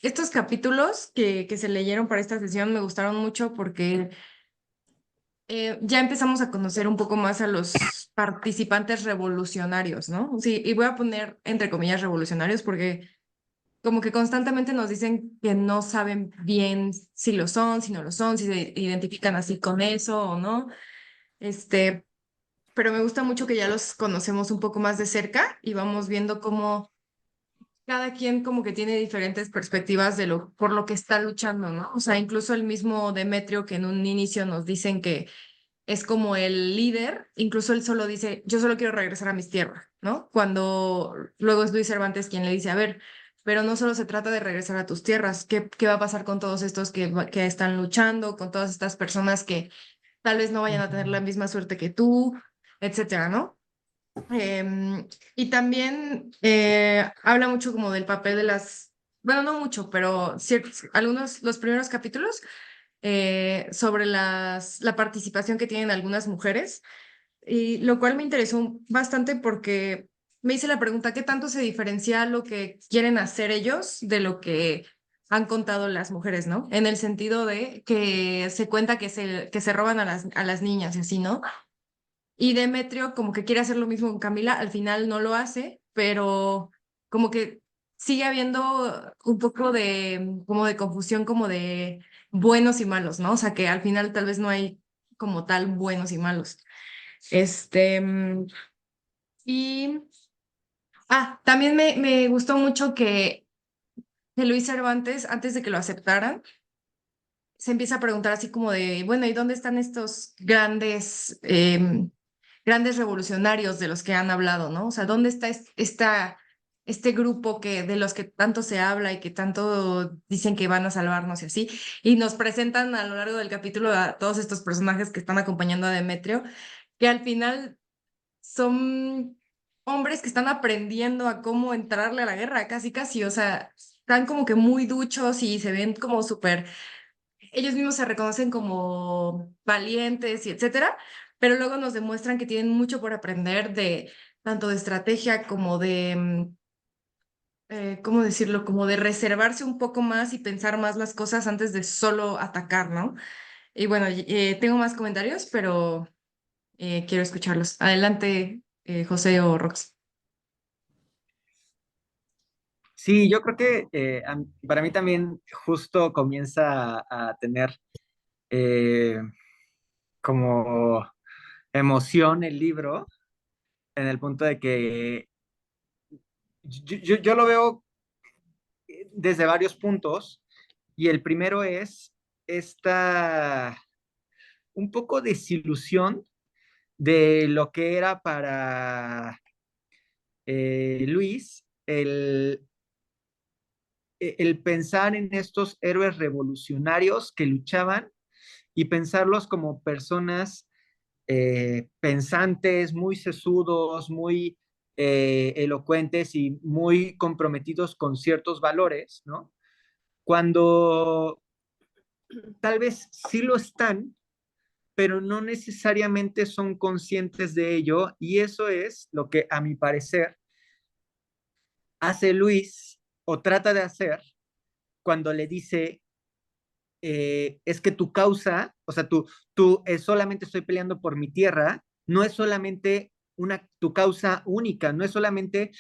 estos capítulos que se leyeron para esta sesión me gustaron mucho porque ya empezamos a conocer un poco más a los participantes revolucionarios, ¿no? Sí, y voy a poner entre comillas revolucionarios porque como que constantemente nos dicen que no saben bien si lo son, si no lo son, si se identifican así con eso o no. Este, pero me gusta mucho que ya los conocemos un poco más de cerca y vamos viendo cómo cada quien como que tiene diferentes perspectivas de lo por lo que está luchando, ¿no? O sea, incluso el mismo Demetrio que en un inicio nos dicen que es como el líder, incluso él solo dice, yo solo quiero regresar a mis tierras, ¿no? Cuando luego es Luis Cervantes quien le dice, a ver, pero no solo se trata de regresar a tus tierras, ¿qué va a pasar con todos estos que están luchando, con todas estas personas que tal vez no vayan a tener la misma suerte que tú, etcétera, ¿no? Y también habla mucho como del papel de las, bueno, no mucho, pero ciertos, algunos, los primeros capítulos sobre la participación que tienen algunas mujeres, y lo cual me interesó bastante porque me hice la pregunta, ¿qué tanto se diferencia lo que quieren hacer ellos de lo que han contado las mujeres, ¿no? En el sentido de que se cuenta que se roban a las niñas y así, ¿no? Y Demetrio como que quiere hacer lo mismo con Camila, al final no lo hace, pero como que sigue habiendo un poco de como de confusión como de buenos y malos, ¿no? O sea, que al final tal vez no hay como tal buenos y malos. Este, y también me gustó mucho que Luis Cervantes, antes de que lo aceptaran, se empieza a preguntar así como de, bueno, ¿y dónde están estos grandes revolucionarios de los que han hablado, ¿no? O sea, ¿dónde está este grupo de los que tanto se habla y que tanto dicen que van a salvarnos y así? Y nos presentan a lo largo del capítulo a todos estos personajes que están acompañando a Demetrio, que al final son hombres que están aprendiendo a cómo entrarle a la guerra, casi, casi, o sea, están como que muy duchos y se ven como súper ellos mismos se reconocen como valientes y etcétera, pero luego nos demuestran que tienen mucho por aprender de tanto de estrategia como de, ¿cómo decirlo? Como de reservarse un poco más y pensar más las cosas antes de solo atacar, ¿no? Y bueno, tengo más comentarios, pero quiero escucharlos. Adelante, José o Rox. Sí, yo creo que para mí también justo comienza a tener eh, como emoción el libro en el punto de que yo lo veo desde varios puntos y el primero es esta un poco desilusión de lo que era para Luis el pensar en estos héroes revolucionarios que luchaban y pensarlos como personas pensantes, muy sesudos, muy elocuentes y muy comprometidos con ciertos valores, ¿no? Cuando tal vez sí lo están, pero no necesariamente son conscientes de ello y eso es lo que a mi parecer hace Luis o trata de hacer cuando le dice es que tu causa, o sea, tú solamente estoy peleando por mi tierra, no es solamente tu causa única, no es solamente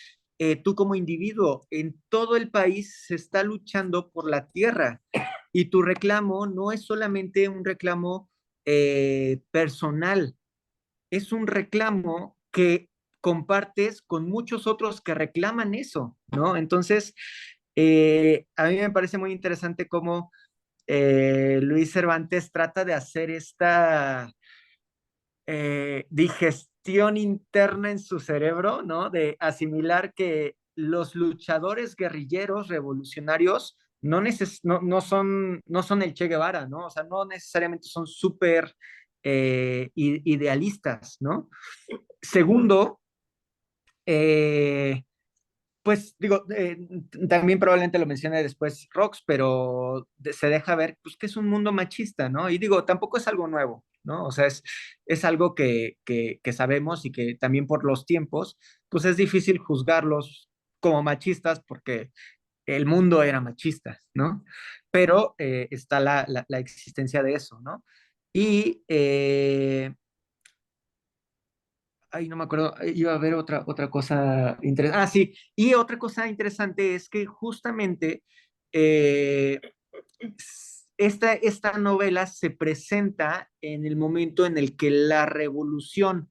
tú como individuo, en todo el país se está luchando por la tierra y tu reclamo no es solamente un reclamo personal, es un reclamo que compartes con muchos otros que reclaman eso, ¿no? Entonces, a mí me parece muy interesante cómo Luis Cervantes trata de hacer esta digestión interna en su cerebro, ¿no? De asimilar que los luchadores guerrilleros revolucionarios no son el Che Guevara, ¿no? O sea, no necesariamente son súper idealistas, ¿no? Segundo, eh, pues digo, también probablemente lo mencione después Rox, pero se deja ver pues, que es un mundo machista, ¿no? Y digo, tampoco es algo nuevo, ¿no? O sea, es algo que sabemos y que también por los tiempos, pues es difícil juzgarlos como machistas porque el mundo era machista, ¿no? Pero está la existencia de eso, ¿no? Y, ay, no me acuerdo, iba a haber otra cosa interesante. Ah, sí, y otra cosa interesante es que justamente eh, esta novela se presenta en el momento en el que la revolución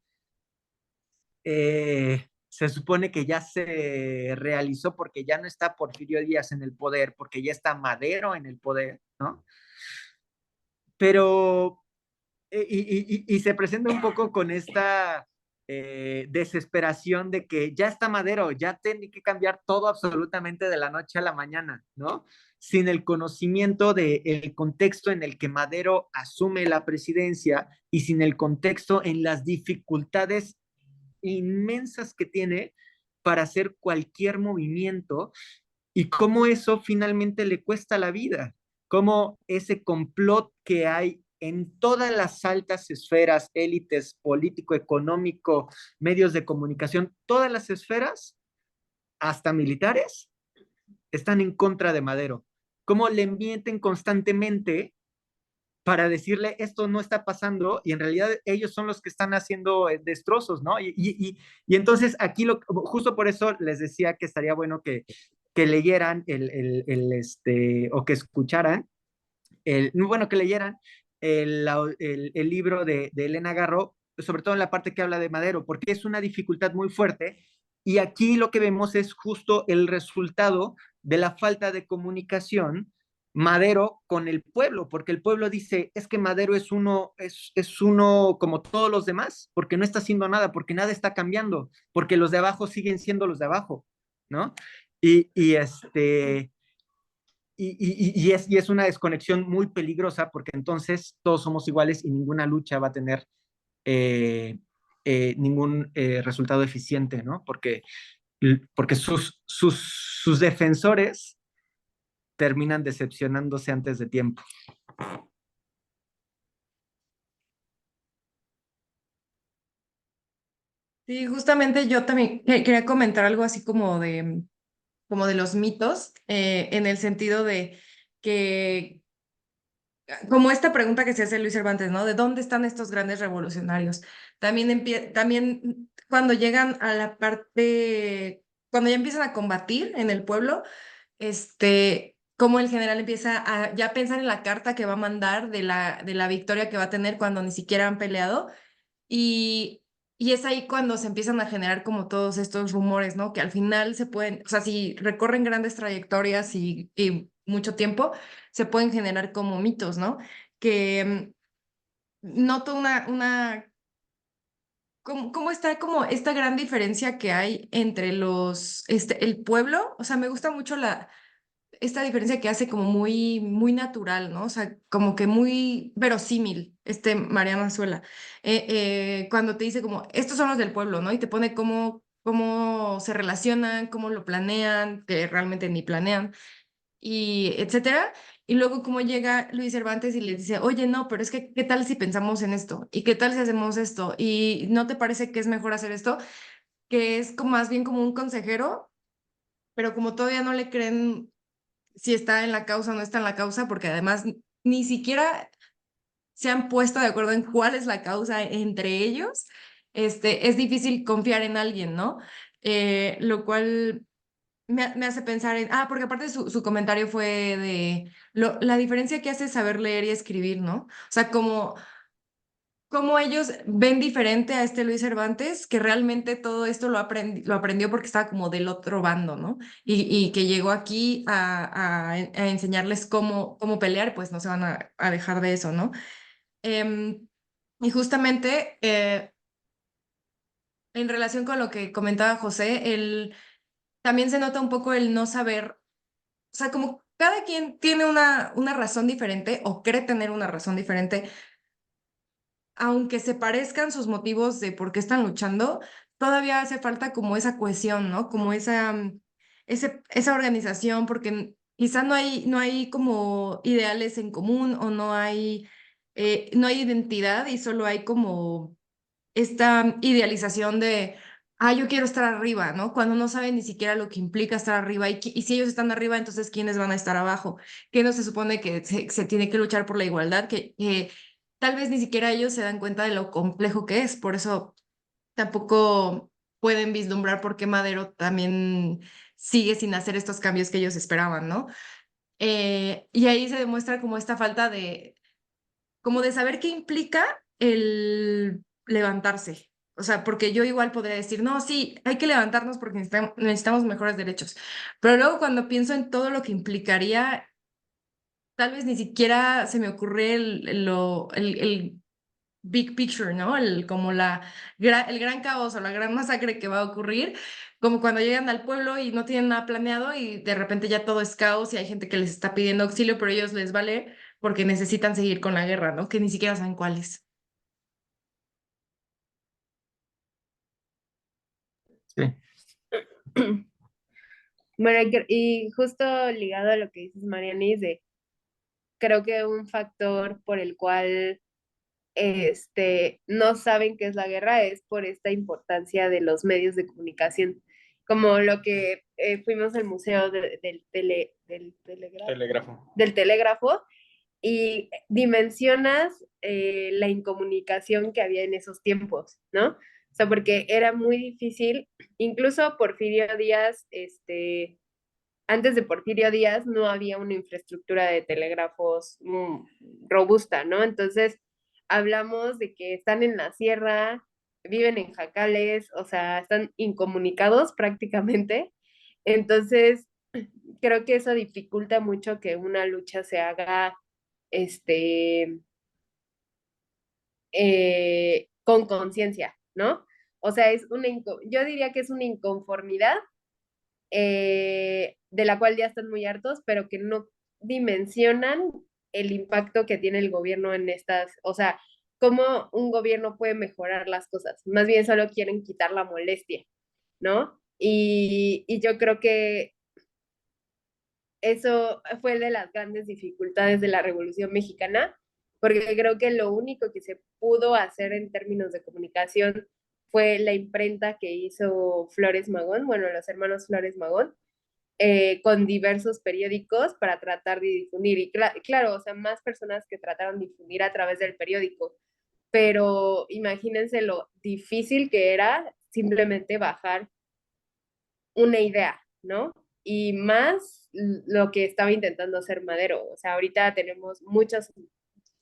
se supone que ya se realizó porque ya no está Porfirio Díaz en el poder, porque ya está Madero en el poder, ¿no? Pero, y se presenta un poco con esta desesperación de que ya está Madero, ya tiene que cambiar todo absolutamente de la noche a la mañana, ¿no? Sin el conocimiento del contexto en el que Madero asume la presidencia y sin el contexto en las dificultades inmensas que tiene para hacer cualquier movimiento y cómo eso finalmente le cuesta la vida, cómo ese complot que hay en todas las altas esferas, élites, político, económico, medios de comunicación, todas las esferas, hasta militares, están en contra de Madero. Cómo le mienten constantemente para decirle esto no está pasando y en realidad ellos son los que están haciendo destrozos, ¿no? Y entonces aquí justo por eso les decía que estaría bueno que leyeran o que escucharan, bueno, que leyeran el libro de Elena Garro, sobre todo en la parte que habla de Madero, porque es una dificultad muy fuerte y aquí lo que vemos es justo el resultado de la falta de comunicación Madero con el pueblo, porque el pueblo dice, es que Madero es uno como todos los demás, porque no está haciendo nada, porque nada está cambiando, porque los de abajo siguen siendo los de abajo, ¿no? Y y es una desconexión muy peligrosa porque entonces todos somos iguales y ninguna lucha va a tener eh, ningún resultado eficiente, ¿no? Porque sus defensores terminan decepcionándose antes de tiempo. Sí, justamente yo también quería comentar algo así como de los mitos, en el sentido de que, como esta pregunta que se hace Luis Cervantes, ¿no? ¿De dónde están estos grandes revolucionarios? También cuando llegan a la parte, cuando ya empiezan a combatir en el pueblo, cómo el general empieza a ya pensar en la carta que va a mandar de la victoria que va a tener cuando ni siquiera han peleado. Y, y es ahí cuando se empiezan a generar como todos estos rumores, ¿no? Que al final se pueden, o sea, si recorren grandes trayectorias y mucho tiempo, se pueden generar como mitos, ¿no? Que noto cómo está como esta gran diferencia que hay entre el pueblo, o sea, me gusta mucho esta diferencia que hace como muy natural, ¿no? O sea, como que muy verosímil, Mariano Azuela, cuando te dice como, estos son los del pueblo, ¿no? Y te pone cómo se relacionan, cómo lo planean, que realmente ni planean, y etcétera. Y luego cómo llega Luis Cervantes y le dice, oye, no, pero es que, ¿qué tal si pensamos en esto? ¿Y qué tal si hacemos esto? ¿Y no te parece que es mejor hacer esto? Que es como más bien como un consejero, pero como todavía no le creen si está en la causa o no está en la causa, porque además ni siquiera se han puesto de acuerdo en cuál es la causa entre ellos, es difícil confiar en alguien, ¿no? Lo cual me hace pensar porque aparte su comentario fue de la diferencia que hace saber leer y escribir, ¿no? O sea, como ellos ven diferente a Luis Cervantes, que realmente todo esto lo aprendió porque estaba como del otro bando, ¿no? Y que llegó aquí a enseñarles cómo pelear, pues no se van a dejar de eso, ¿no? Em, y justamente en relación con lo que comentaba José, también se nota un poco el no saber, o sea, como cada quien tiene una razón diferente o cree tener una razón diferente, aunque se parezcan sus motivos de por qué están luchando, todavía hace falta como esa cohesión, ¿no? Como esa organización, porque quizá no hay como ideales en común o no hay identidad y solo hay como esta idealización de, yo quiero estar arriba, ¿no? Cuando no saben ni siquiera lo que implica estar arriba y si ellos están arriba, entonces ¿quiénes van a estar abajo? ¿Qué no se supone que se tiene que luchar por la igualdad? Que tal vez ni siquiera ellos se dan cuenta de lo complejo que es, por eso tampoco pueden vislumbrar por qué Madero también sigue sin hacer estos cambios que ellos esperaban, ¿no? Y ahí se demuestra como esta falta como de saber qué implica el levantarse. O sea, porque yo igual podría decir, no, sí, hay que levantarnos porque necesitamos mejores derechos. Pero luego cuando pienso en todo lo que implicaría, tal vez ni siquiera se me ocurre el big picture, ¿no? Como el gran caos o la gran masacre que va a ocurrir, como cuando llegan al pueblo y no tienen nada planeado y de repente ya todo es caos y hay gente que les está pidiendo auxilio, pero ellos les vale porque necesitan seguir con la guerra, ¿no? Que ni siquiera saben cuáles. Sí. Bueno, y justo ligado a lo que dices, Marianis, de creo que un factor por el cual no saben qué es la guerra es por esta importancia de los medios de comunicación, como lo que fuimos al museo Telégrafo. del telégrafo y dimensionas la incomunicación que había en esos tiempos, ¿no? O sea, porque era muy difícil, incluso Porfirio Díaz, antes de Porfirio Díaz no había una infraestructura de telégrafos robusta, ¿no? Entonces, hablamos de que están en la sierra, viven en jacales, o sea, están incomunicados prácticamente. Entonces, creo que eso dificulta mucho que una lucha se haga, este, con conciencia, ¿no? O sea, yo diría que es una inconformidad de la cual ya están muy hartos, pero que no dimensionan el impacto que tiene el gobierno en estas, o sea, cómo un gobierno puede mejorar las cosas. Más bien solo quieren quitar la molestia, ¿no? Y yo creo que eso fue de las grandes dificultades de la Revolución Mexicana, porque creo que lo único que se pudo hacer en términos de comunicación fue la imprenta que hizo Flores Magón, bueno, los hermanos Flores Magón, con diversos periódicos para tratar de difundir. Y claro, o sea, más personas que trataron de difundir a través del periódico. Pero imagínense lo difícil que era simplemente bajar una idea, ¿no? Y más lo que estaba intentando hacer Madero. O sea, ahorita tenemos muchas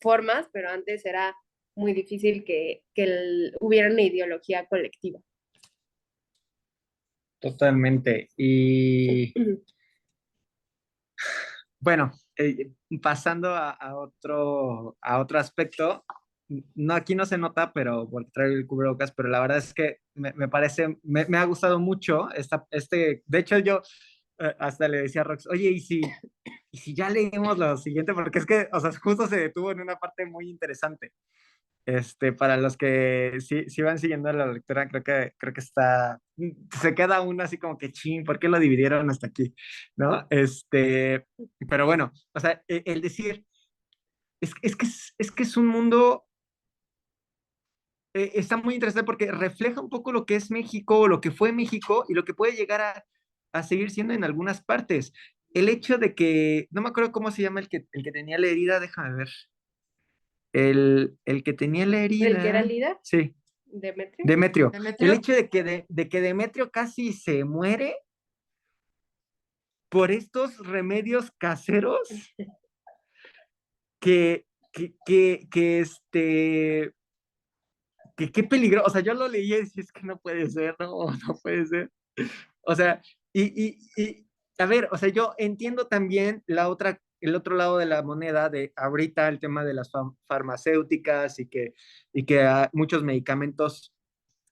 formas, pero antes era muy difícil que hubiera una ideología colectiva. Totalmente. Y bueno, pasando a otro aspecto, no, aquí no se nota, pero por traer el cubrebocas, pero la verdad es que me parece, me ha gustado mucho de hecho yo hasta le decía a Rox, oye, y si ya leímos lo siguiente, porque es que, o sea, justo se detuvo en una parte muy interesante. Para los que sí van siguiendo la lectura, creo que se queda uno así como que, ching, ¿por qué lo dividieron hasta aquí? ¿No? Pero bueno, o sea, el decir, es que es un mundo, está muy interesante porque refleja un poco lo que es México, lo que fue México y lo que puede llegar a seguir siendo en algunas partes. El hecho de que, no me acuerdo cómo se llama el que tenía la herida, déjame ver. El que tenía la ¿El que era el herida, líder? sí, Demetrio. Demetrio. El Demetrio, hecho de que Demetrio casi se muere por estos remedios caseros que que qué peligro, o sea, yo lo leí y decía, es que no puede ser, no, no puede ser. O sea, a ver, o sea, yo entiendo también el otro lado de la moneda de ahorita el tema de las farmacéuticas y que muchos medicamentos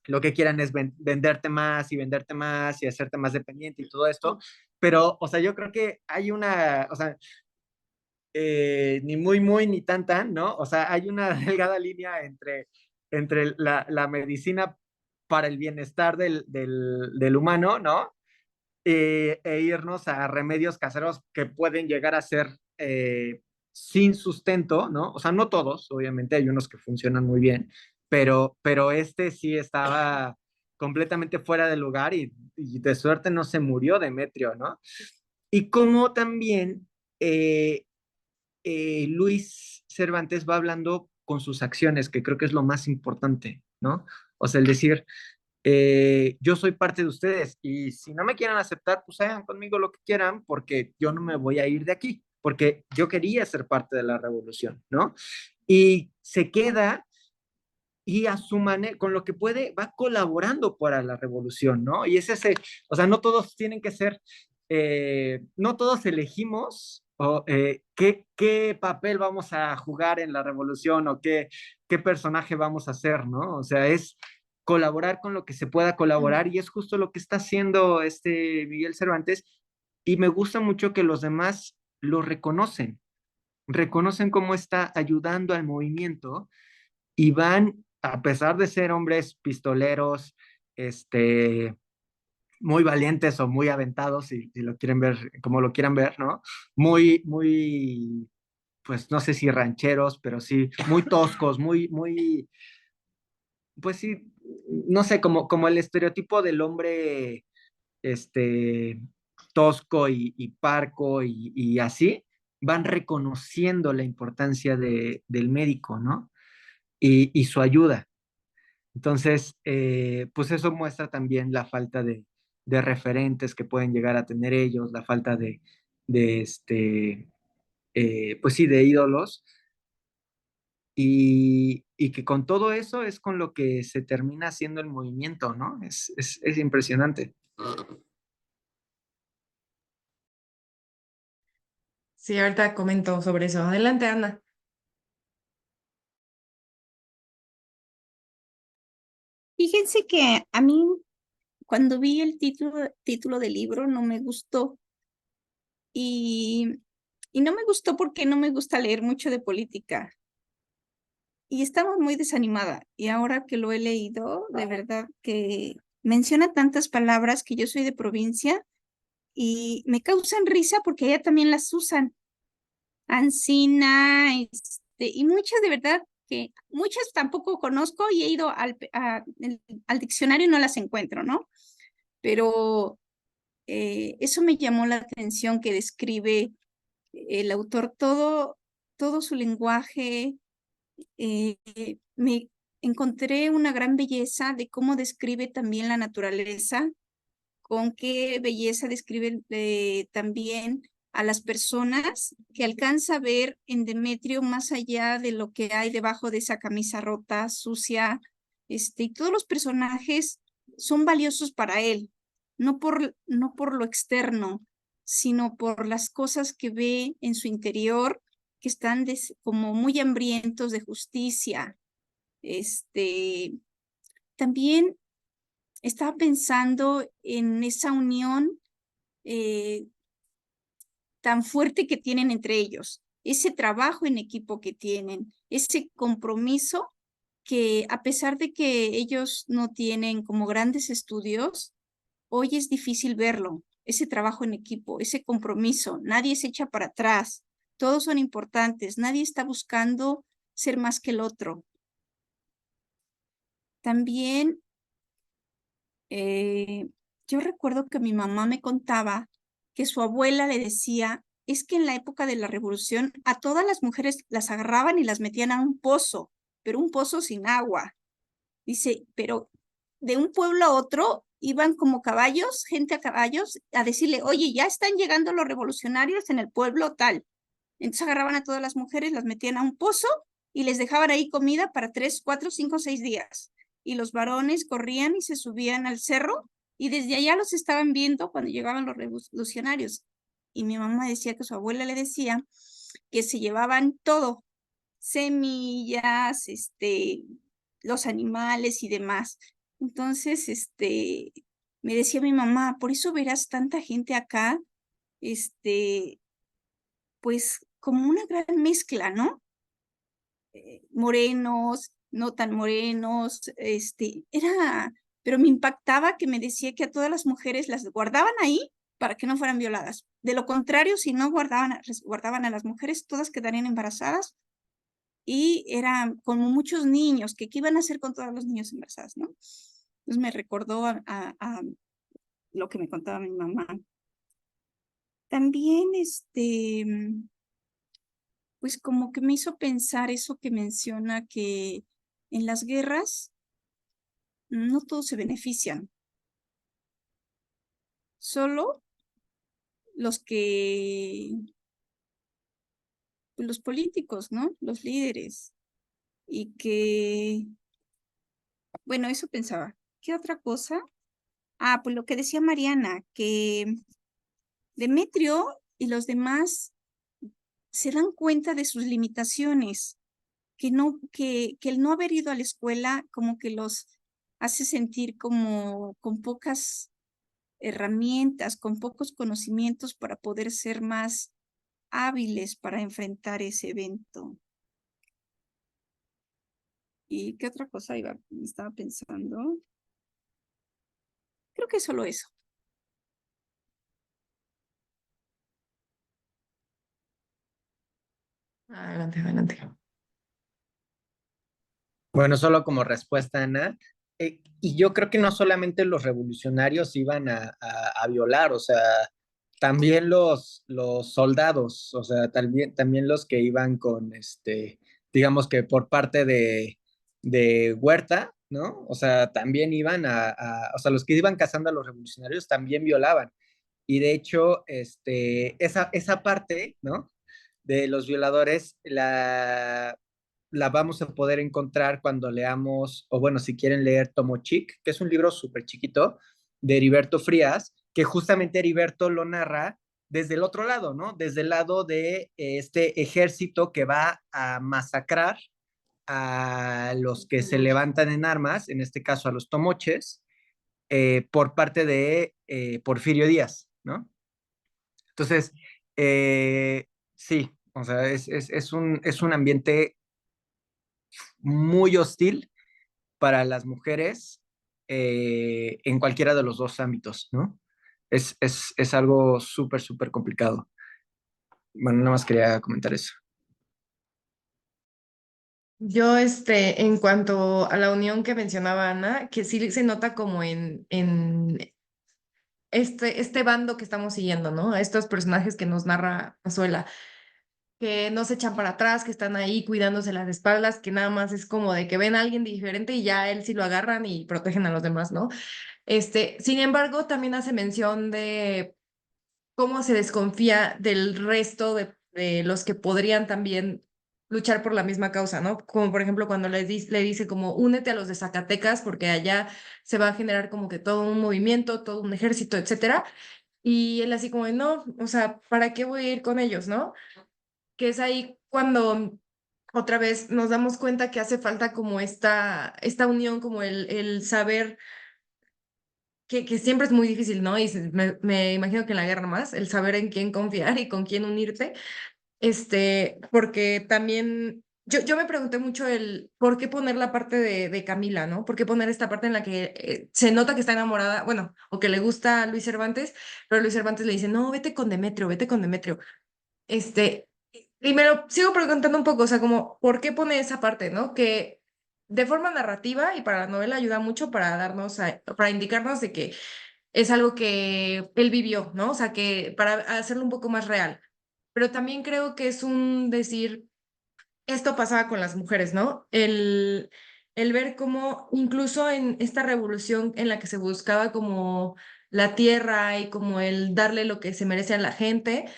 lo que quieran es venderte más y hacerte más dependiente y todo esto, pero, o sea, yo creo que hay o sea, ni muy, muy, ni tan, tan, ¿no? O sea, hay una delgada línea entre la medicina para el bienestar del humano, ¿no? E irnos a remedios caseros que pueden llegar a ser sin sustento, ¿no? O sea, no todos, obviamente hay unos que funcionan muy bien, pero este sí estaba completamente fuera de lugar y de suerte no se murió Demetrio, ¿no? Y como también eh, Luis Cervantes va hablando con sus acciones, que creo que es lo más importante, ¿no? O sea, el decir, yo soy parte de ustedes y si no me quieren aceptar, pues hagan conmigo lo que quieran porque yo no me voy a ir de aquí, porque yo quería ser parte de la revolución, ¿no? Y se queda y a su manera, con lo que puede, va colaborando para la revolución, ¿no? Y es ese, o sea, no todos tienen que ser, no todos elegimos qué papel vamos a jugar en la revolución o qué personaje vamos a hacer, ¿no? O sea, es colaborar con lo que se pueda colaborar y es justo lo que está haciendo este Miguel Cervantes y me gusta mucho que los demás lo reconocen cómo está ayudando al movimiento y van, a pesar de ser hombres pistoleros, muy valientes o muy aventados, si lo quieren ver, como lo quieran ver, ¿no? Muy, pues no sé si rancheros, pero sí, muy toscos, pues sí, no sé, como el estereotipo del hombre, este, tosco y parco y así, van reconociendo la importancia del médico, ¿no? Y su ayuda. Entonces, pues eso muestra también la falta de referentes que pueden llegar a tener ellos, la falta de pues sí, de ídolos, y que con todo eso es con lo que se termina haciendo el movimiento, ¿no? Es impresionante. Sí, ahorita comento sobre eso. Adelante, Ana. Fíjense que a mí, cuando vi el título del libro, no me gustó. Y, y no me gustó porque no me gusta leer mucho de política. Y estaba muy desanimada. Y ahora que lo he leído, de verdad que menciona tantas palabras que yo soy de provincia y me causan risa porque allá también las usan. Ancina, y muchas de verdad que muchas tampoco conozco y he ido al diccionario y no las encuentro, ¿no? Pero eso me llamó la atención que describe el autor todo su lenguaje. Me encontré una gran belleza de cómo describe también la naturaleza, con qué belleza describe también a las personas, que alcanza a ver en Demetrio más allá de lo que hay debajo de esa camisa rota, sucia, y todos los personajes son valiosos para él, no por lo externo, sino por las cosas que ve en su interior, que están como muy hambrientos de justicia. También estaba pensando en esa unión eh, tan fuerte que tienen entre ellos, ese trabajo en equipo que tienen, ese compromiso que a pesar de que ellos no tienen como grandes estudios, hoy es difícil verlo, ese trabajo en equipo, ese compromiso, nadie se echa para atrás, todos son importantes, nadie está buscando ser más que el otro. También yo recuerdo que mi mamá me contaba que su abuela le decía, es que en la época de la revolución a todas las mujeres las agarraban y las metían a un pozo, pero un pozo sin agua. Dice, pero de un pueblo a otro iban como caballos, gente a caballos, a decirle, oye, ya están llegando los revolucionarios en el pueblo tal. Entonces agarraban a todas las mujeres, las metían a un pozo y les dejaban ahí comida para 3, 4, 5, 6 días. Y los varones corrían y se subían al cerro y desde allá los estaban viendo cuando llegaban los revolucionarios. Y mi mamá decía que su abuela le decía que se llevaban todo, semillas, los animales y demás. Entonces, me decía mi mamá, por eso verás tanta gente acá, pues como una gran mezcla, ¿no? Morenos, no tan morenos, pero me impactaba que me decía que a todas las mujeres las guardaban ahí para que no fueran violadas. De lo contrario, si no guardaban a las mujeres, todas quedarían embarazadas y eran como muchos niños, que qué iban a hacer con todos los niños embarazados, ¿no? Entonces me recordó a lo que me contaba mi mamá. También, pues como que me hizo pensar eso que menciona que en las guerras no todos se benefician, solo los pues, los políticos, ¿no? Los líderes. Y que, bueno, eso pensaba. ¿Qué otra cosa? Ah, pues lo que decía Mariana, que Demetrio y los demás se dan cuenta de sus limitaciones, que el no haber ido a la escuela como que los hace sentir como con pocas herramientas, con pocos conocimientos para poder ser más hábiles para enfrentar ese evento. ¿Y qué otra cosa estaba pensando? Creo que solo eso. Adelante, adelante. Bueno, solo como respuesta, Ana, y yo creo que no solamente los revolucionarios iban a violar, o sea, también los soldados, o sea, también los que iban con, digamos que por parte de Huerta, ¿no? O sea, también iban o sea, los que iban cazando a los revolucionarios también violaban. Y de hecho, esa parte, ¿no? De los violadores, la vamos a poder encontrar cuando leamos, o bueno, si quieren leer Tomo Chic, que es un libro súper chiquito de Heriberto Frías, que justamente Heriberto lo narra desde el otro lado, ¿no? Desde el lado de este ejército que va a masacrar a los que se levantan en armas, en este caso a los tomoches, por parte de Porfirio Díaz, ¿no? Entonces, sí, o sea, es un ambiente muy hostil para las mujeres en cualquiera de los dos ámbitos, ¿no? Es algo súper, súper complicado. Bueno, nada más quería comentar eso. Yo, en cuanto a la unión que mencionaba Ana, que sí se nota como en este bando que estamos siguiendo, ¿no? A estos personajes que nos narra Azuela, que no se echan para atrás, que están ahí cuidándose las espaldas, que nada más es como de que ven a alguien diferente y ya él sí lo agarran y protegen a los demás, ¿no? Sin embargo, también hace mención de cómo se desconfía del resto de los que podrían también luchar por la misma causa, ¿no? Como por ejemplo cuando le dice como únete a los de Zacatecas porque allá se va a generar como que todo un movimiento, todo un ejército, etcétera. Y él así como, de, no, o sea, ¿para qué voy a ir con ellos, no? Que es ahí cuando otra vez nos damos cuenta que hace falta como esta unión, como el saber que siempre es muy difícil, ¿no? Y me imagino que en la guerra más, el saber en quién confiar y con quién unirte, porque también yo me pregunté mucho el por qué poner la parte de Camila, ¿no? ¿Por qué poner esta parte en la que se nota que está enamorada, bueno, o que le gusta a Luis Cervantes, pero Luis Cervantes le dice, no, vete con Demetrio, vete con Demetrio. Este, y me lo sigo preguntando un poco, o sea, como, ¿por qué pone esa parte, ¿no? Que de forma narrativa y para la novela ayuda mucho para para indicarnos de que es algo que él vivió, ¿no? O sea, que para hacerlo un poco más real. Pero también creo que es un decir, esto pasaba con las mujeres, ¿no? El ver cómo incluso en esta revolución en la que se buscaba como la tierra y como el darle lo que se merece a la gente,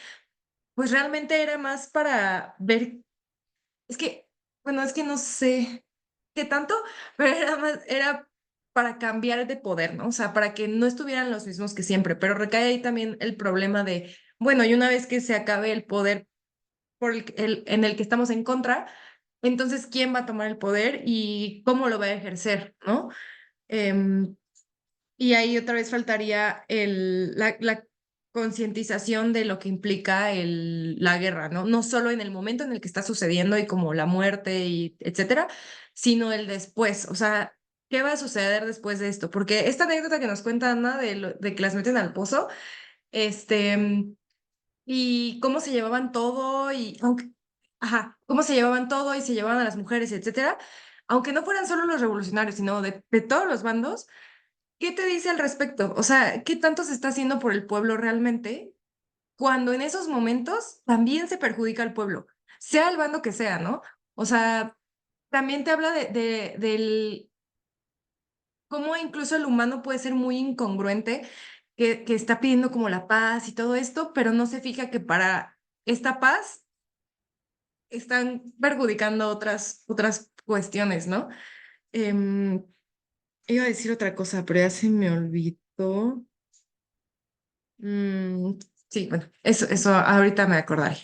pues realmente era más para ver, es que, bueno, es que no sé qué tanto, pero era para cambiar de poder, ¿no? O sea, para que no estuvieran los mismos que siempre, pero recae ahí también el problema de, bueno, y una vez que se acabe el poder en el que estamos en contra, entonces, ¿quién va a tomar el poder y cómo lo va a ejercer, ¿no? Em, y ahí otra vez faltaría la concientización de lo que implica la guerra, ¿no? No solo en el momento en el que está sucediendo y como la muerte y etcétera, sino el después. O sea, ¿qué va a suceder después de esto? Porque esta anécdota que nos cuenta Ana de que las meten al pozo, y cómo se llevaban todo y ajá, cómo se llevaban todo y se llevaban a las mujeres, etcétera, aunque no fueran solo los revolucionarios, sino de todos los bandos ¿qué te dice al respecto? O sea, ¿qué tanto se está haciendo por el pueblo realmente? Cuando en esos momentos también se perjudica al pueblo, sea el bando que sea, ¿no? O sea, también te habla del cómo incluso el humano puede ser muy incongruente, que está pidiendo como la paz y todo esto, pero no se fija que para esta paz están perjudicando otras cuestiones, ¿no? Em, iba a decir otra cosa, pero ya se me olvidó. Mm, sí, bueno, eso ahorita me acordaré.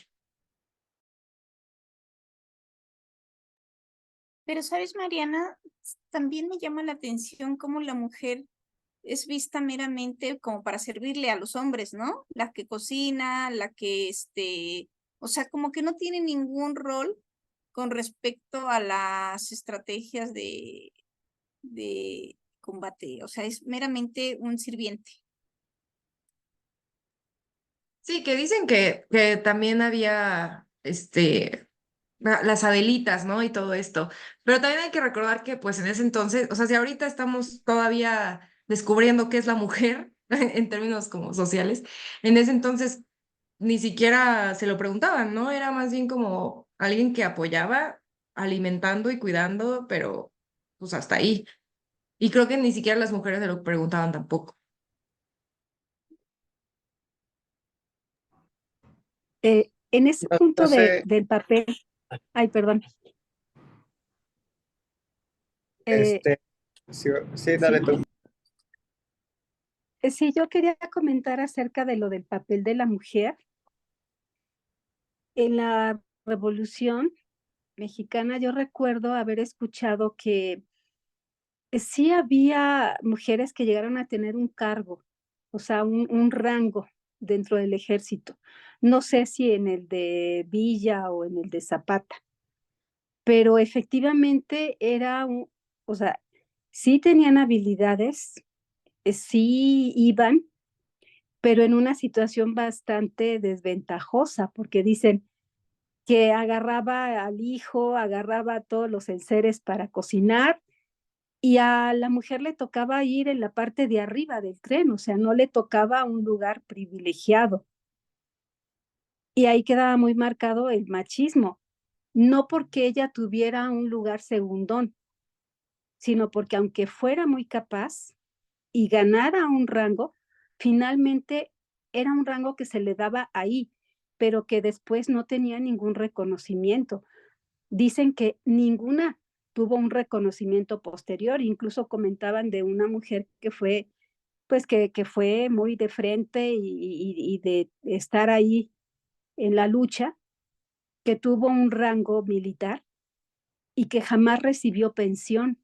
Pero, ¿sabes, Mariana? También me llama la atención cómo la mujer es vista meramente como para servirle a los hombres, ¿no? La que cocina, la que, o sea, como que no tiene ningún rol con respecto a las estrategias de combate, o sea, es meramente un sirviente. Sí, que dicen que también había las Adelitas, ¿no? Y todo esto. Pero también hay que recordar que pues en ese entonces, o sea, si ahorita estamos todavía descubriendo qué es la mujer en términos como sociales, en ese entonces ni siquiera se lo preguntaban, ¿no? Era más bien como alguien que apoyaba, alimentando y cuidando, pero pues hasta ahí. Y creo que ni siquiera las mujeres se lo preguntaban tampoco. En ese No, no punto sé, del papel, ay, perdón, eh, este, sí, sí, dale sí, tú. sí, yo quería comentar acerca de lo del papel de la mujer. En la Revolución Mexicana, yo recuerdo haber escuchado que sí había mujeres que llegaron a tener un cargo, o sea, un rango dentro del ejército. No sé si en el de Villa o en el de Zapata, pero efectivamente o sea, sí tenían habilidades, sí iban, pero en una situación bastante desventajosa, porque dicen que agarraba al hijo, agarraba a todos los enseres para cocinar y a la mujer le tocaba ir en la parte de arriba del tren, o sea, no le tocaba un lugar privilegiado. Y ahí quedaba muy marcado el machismo, no porque ella tuviera un lugar segundón, sino porque aunque fuera muy capaz y ganara un rango, finalmente era un rango que se le daba ahí, pero que después no tenía ningún reconocimiento. Dicen que ninguna tuvo un reconocimiento posterior, incluso comentaban de una mujer que fue, pues que fue muy de frente y de estar ahí en la lucha, que tuvo un rango militar y que jamás recibió pensión,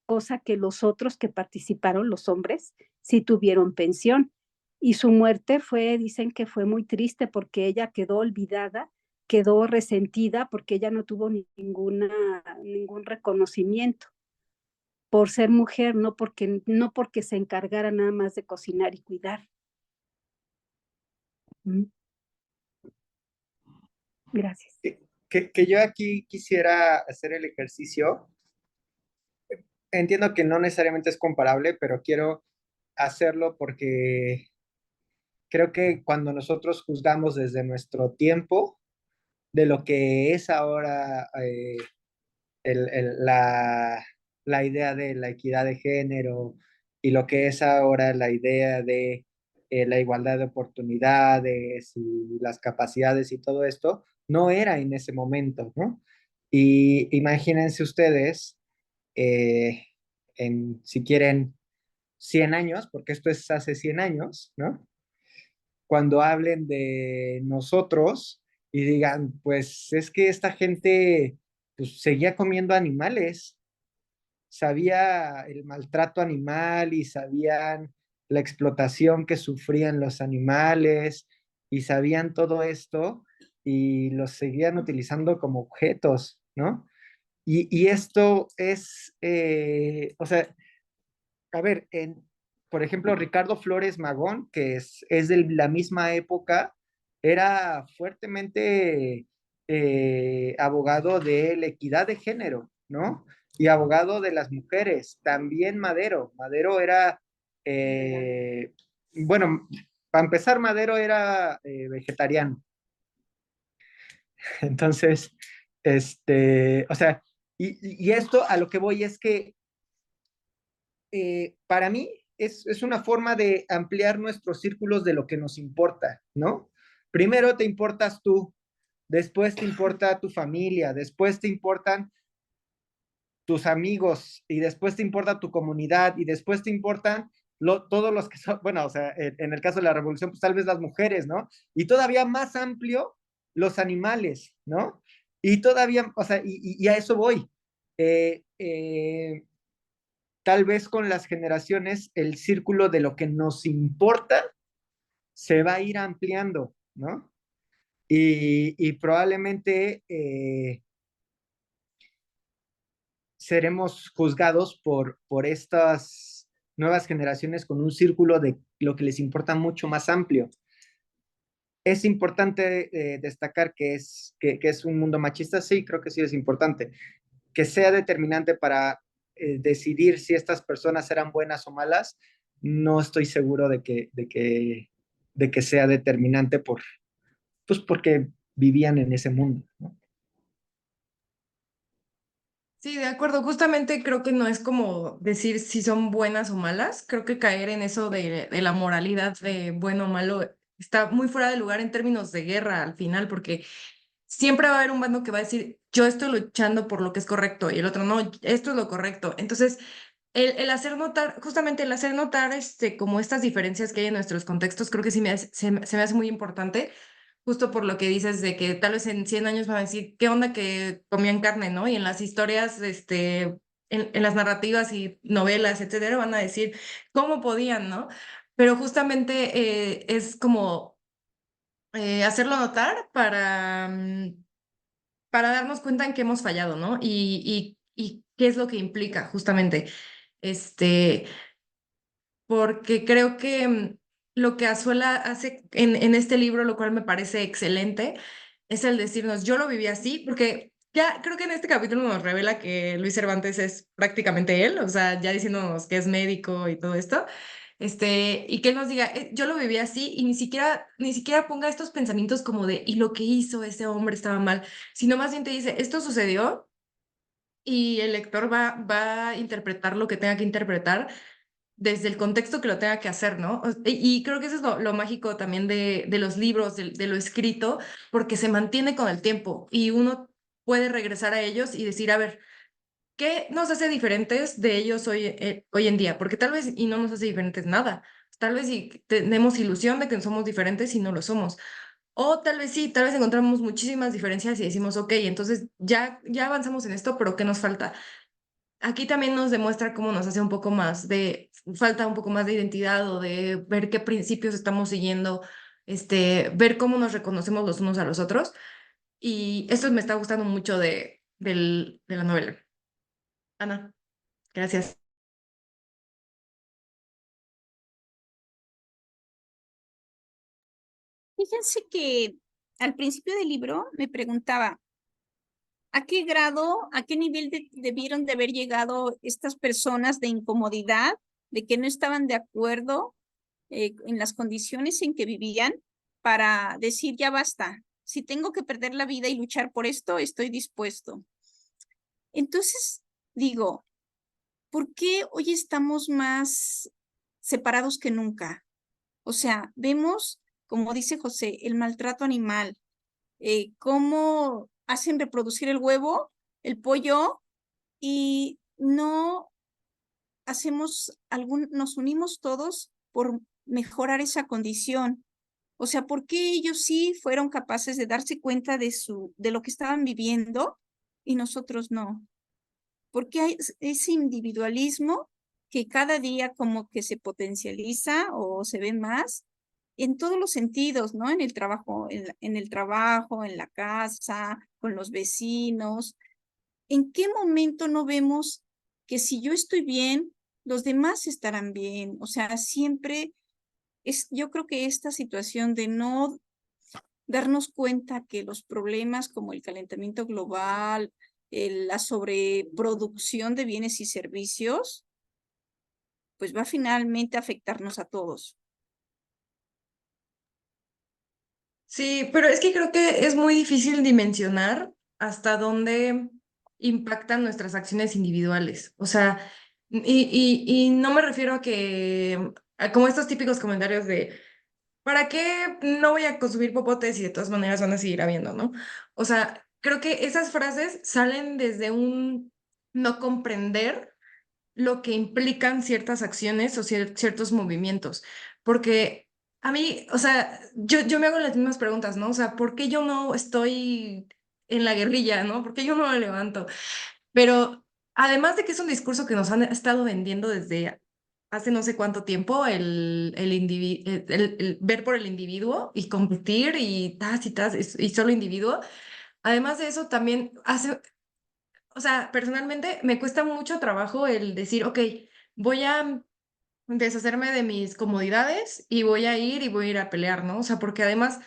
cosa que los otros que participaron, los hombres, sí tuvieron pensión. Y su muerte fue, dicen que fue muy triste porque ella quedó olvidada, quedó resentida porque ella no tuvo ningún reconocimiento por ser mujer, no porque se encargara nada más de cocinar y cuidar. Gracias. Que yo aquí quisiera hacer el ejercicio. Entiendo que no necesariamente es comparable, pero quiero hacerlo porque creo que cuando nosotros juzgamos desde nuestro tiempo de lo que es ahora la idea de la equidad de género y lo que es ahora la idea de la igualdad de oportunidades y las capacidades y todo esto, no era en ese momento, ¿no? Y imagínense ustedes, eh, si quieren, 100 años, porque esto es hace 100 años, ¿no? Cuando hablen de nosotros y digan, pues es que esta gente pues, seguía comiendo animales, sabía el maltrato animal y sabían la explotación que sufrían los animales y sabían todo esto y los seguían utilizando como objetos, ¿no? Y esto es, o sea, a ver, por ejemplo, Ricardo Flores Magón, que es de la misma época, era fuertemente abogado de la equidad de género, ¿no? Y abogado de las mujeres, también Madero. Madero era eh, bueno, para empezar, Madero era vegetariano. Entonces, o sea, y esto a lo que voy es que para mí es una forma de ampliar nuestros círculos de lo que nos importa, ¿no? Primero te importas tú, después te importa tu familia, después te importan tus amigos y después te importa tu comunidad y después te importan todos los que son, bueno, o sea, en el caso de la revolución, pues tal vez las mujeres, ¿no? Y todavía más amplio, los animales, ¿no? Y todavía, o sea, y a eso voy. Eh, eh, Tal vez con las generaciones el círculo de lo que nos importa se va a ir ampliando, ¿no? Y probablemente seremos juzgados por estas nuevas generaciones con un círculo de lo que les importa mucho más amplio. Es importante destacar que es un mundo machista, sí, creo que sí es importante. Que sea determinante para decidir si estas personas eran buenas o malas, no estoy seguro de que sea determinante pues porque vivían en ese mundo, ¿no? Sí, de acuerdo. Justamente creo que no es como decir si son buenas o malas. Creo que caer en eso de la moralidad de bueno o malo está muy fuera de lugar en términos de guerra al final, porque siempre va a haber un bando que va a decir, yo estoy luchando por lo que es correcto y el otro no, esto es lo correcto. Entonces, el hacer notar, justamente el hacer notar como estas diferencias que hay en nuestros contextos, creo que sí se me hace muy importante, justo por lo que dices de que tal vez en 100 años van a decir, ¿qué onda que comían carne, no? Y en las historias, en las narrativas y novelas, etcétera, van a decir, ¿cómo podían, no? Pero justamente es como hacerlo notar para darnos cuenta en qué hemos fallado, ¿no? Y qué es lo que implica, justamente. Este, porque creo que lo que Azuela hace en este libro, lo cual me parece excelente, es el decirnos, yo lo viví así, porque ya creo que en este capítulo nos revela que Luis Cervantes es prácticamente él, o sea, ya diciéndonos que es médico y todo esto, y que él nos diga, yo lo viví así y ni siquiera ponga estos pensamientos como de, y lo que hizo ese hombre estaba mal, sino más bien te dice, esto sucedió y el lector va a interpretar lo que tenga que interpretar desde el contexto que lo tenga que hacer, ¿no? Y creo que eso es lo mágico también de los libros, de lo escrito, porque se mantiene con el tiempo y uno puede regresar a ellos y decir, a ver, ¿qué nos hace diferentes de ellos hoy en día? Porque tal vez y no nos hace diferentes nada. Tal vez y tenemos ilusión de que somos diferentes y no lo somos. O tal vez sí, tal vez encontramos muchísimas diferencias y decimos, ok, entonces ya avanzamos en esto, pero ¿qué nos falta? Aquí también nos demuestra cómo nos hace un poco más falta un poco más de identidad o de ver qué principios estamos siguiendo, ver cómo nos reconocemos los unos a los otros. Y esto me está gustando mucho de la novela. Ana, gracias. Fíjense que al principio del libro me preguntaba, ¿a qué grado, a qué nivel debieron de haber llegado estas personas de incomodidad, de que no estaban de acuerdo en las condiciones en que vivían para decir ya basta? Si tengo que perder la vida y luchar por esto, estoy dispuesto. Entonces, digo, ¿por qué hoy estamos más separados que nunca? O sea, vemos, como dice José, el maltrato animal, cómo hacen reproducir el huevo, el pollo, y no nos unimos todos por mejorar esa condición. O sea, ¿por qué ellos sí fueron capaces de darse cuenta de lo que estaban viviendo y nosotros no? ¿Por qué hay ese individualismo que cada día como que se potencializa o se ve más en todos los sentidos, ¿no? En el trabajo, en el trabajo, en la casa, con los vecinos. ¿En qué momento no vemos que si yo estoy bien, los demás estarán bien? O sea, siempre yo creo que esta situación de no darnos cuenta que los problemas como el calentamiento global, la sobreproducción de bienes y servicios, pues va finalmente a afectarnos a todos. Sí, pero es que creo que es muy difícil dimensionar hasta dónde impactan nuestras acciones individuales. O sea, y no me refiero a que, a como estos típicos comentarios de, ¿para qué no voy a consumir popotes y de todas maneras van a seguir habiendo, ¿no? O sea, creo que esas frases salen desde un no comprender lo que implican ciertas acciones o ciertos movimientos. Porque a mí, o sea, yo me hago las mismas preguntas, ¿no? O sea, ¿por qué yo no estoy en la guerrilla, ¿no? ¿Por qué yo no me levanto? Pero además de que es un discurso que nos han estado vendiendo desde hace no sé cuánto tiempo, el ver por el individuo y competir y tas, y solo individuo. Además de eso, también hace, o sea, personalmente me cuesta mucho trabajo el decir, ok, voy a deshacerme de mis comodidades y voy a ir a pelear, ¿no? O sea, porque además,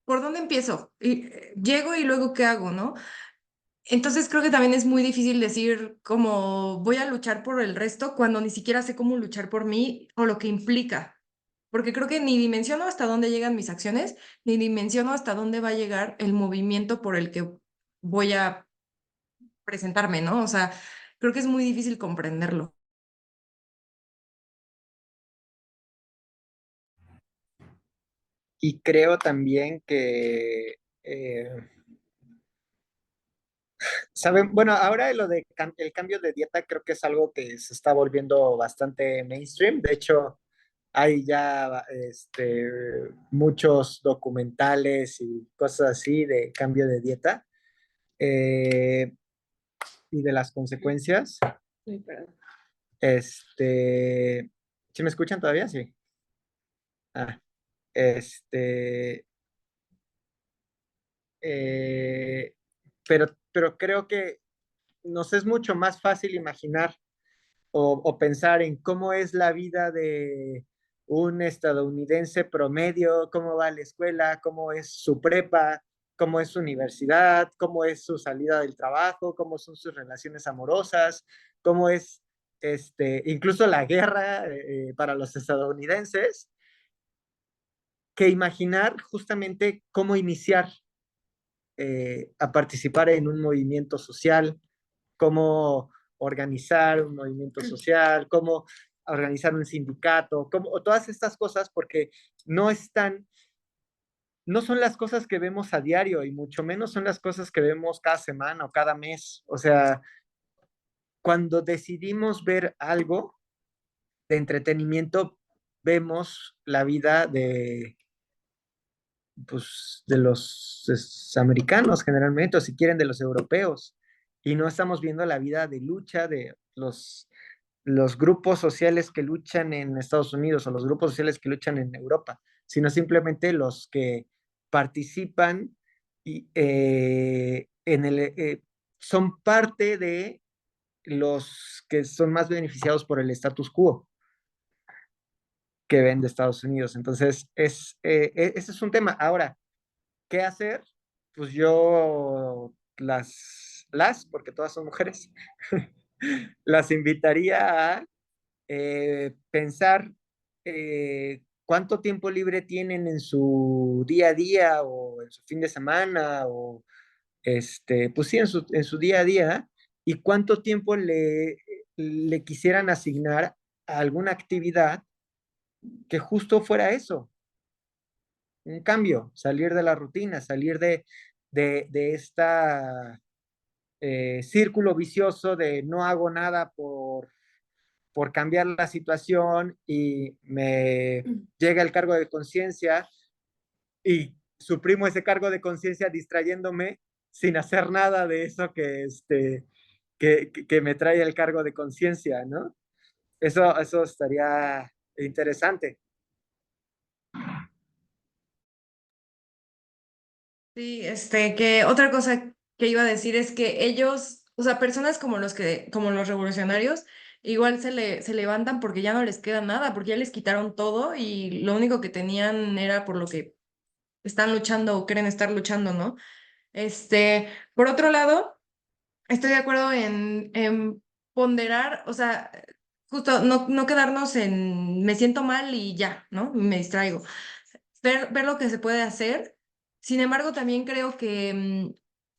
¿por dónde empiezo? Y, llego y luego, ¿qué hago, no? Entonces creo que también es muy difícil decir como voy a luchar por el resto cuando ni siquiera sé cómo luchar por mí o lo que implica. Porque creo que ni dimensiono hasta dónde llegan mis acciones, ni dimensiono hasta dónde va a llegar el movimiento por el que voy a presentarme, ¿no? O sea, creo que es muy difícil comprenderlo. Y creo también que, ¿saben? Bueno, ahora lo de el cambio de dieta creo que es algo que se está volviendo bastante mainstream. De hecho, hay ya muchos documentales y cosas así de cambio de dieta eh, y de las consecuencias. Uy, perdón. ¿Sí me escuchan todavía? Sí. Ah, este, eh, pero creo que nos es mucho más fácil imaginar o pensar en cómo es la vida de un estadounidense promedio, cómo va a la escuela, cómo es su prepa, cómo es su universidad, cómo es su salida del trabajo, cómo son sus relaciones amorosas, cómo es incluso la guerra para los estadounidenses, que imaginar justamente cómo iniciar a participar en un movimiento social, cómo organizar un movimiento social, cómo organizar un sindicato, o todas estas cosas, porque no están, no son las cosas que vemos a diario y mucho menos son las cosas que vemos cada semana o cada mes. O sea, cuando decidimos ver algo de entretenimiento, vemos la vida de, pues, de los americanos generalmente, o si quieren, de los europeos. Y no estamos viendo la vida de lucha de los grupos sociales que luchan en Estados Unidos o los grupos sociales que luchan en Europa, sino simplemente los que participan y, son parte de los que son más beneficiados por el status quo que ven de Estados Unidos. Entonces, ese es un tema. Ahora, ¿qué hacer? Pues yo porque todas son mujeres, las invitaría a pensar cuánto tiempo libre tienen en su día a día o en su fin de semana o pues sí, en su día a día y cuánto tiempo le quisieran asignar a alguna actividad que justo fuera eso, un cambio, salir de la rutina, salir de esta círculo vicioso de no hago nada por cambiar la situación y me llega el cargo de conciencia y suprimo ese cargo de conciencia distrayéndome sin hacer nada de eso que me trae el cargo de conciencia, ¿no? Eso estaría interesante. Sí, que otra cosa que iba a decir es que ellos, o sea, personas como los revolucionarios, igual se levantan porque ya no les queda nada, porque ya les quitaron todo y lo único que tenían era por lo que están luchando o quieren estar luchando, ¿no? Por otro lado, estoy de acuerdo en ponderar, o sea, justo no quedarnos en me siento mal y ya, ¿no? Me distraigo. Ver lo que se puede hacer. Sin embargo, también creo que,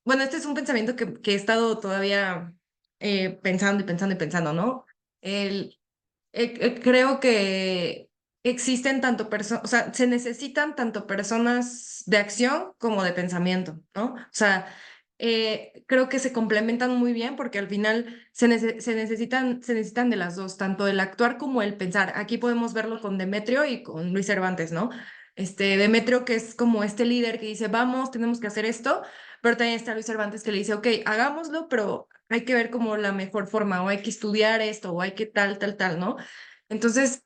bueno, este es un pensamiento que he estado todavía pensando y pensando y pensando, ¿no? El, creo que existen tanto personas, o sea, se necesitan tanto personas de acción como de pensamiento, ¿no? O sea, creo que se complementan muy bien porque al final se necesitan de las dos, tanto el actuar como el pensar. Aquí podemos verlo con Demetrio y con Luis Cervantes, ¿no? Demetrio que es como este líder que dice, vamos, tenemos que hacer esto, pero también está Luis Cervantes que le dice, ok, hagámoslo, pero hay que ver como la mejor forma, o hay que estudiar esto, o hay que tal, tal, tal, ¿no? Entonces,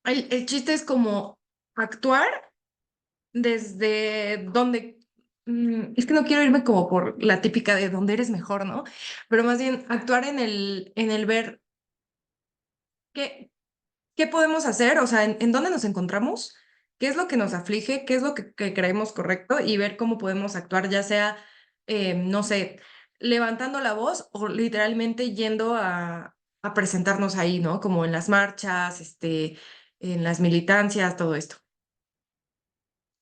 el chiste es como actuar desde donde, es que no quiero irme como por la típica de donde eres mejor, ¿no? Pero más bien actuar en el ver qué, qué podemos hacer, o sea, en dónde nos encontramos, qué es lo que nos aflige, qué es lo que creemos correcto y ver cómo podemos actuar, ya sea, no sé, levantando la voz o literalmente yendo a presentarnos ahí, ¿no? Como en las marchas, en las militancias, todo esto.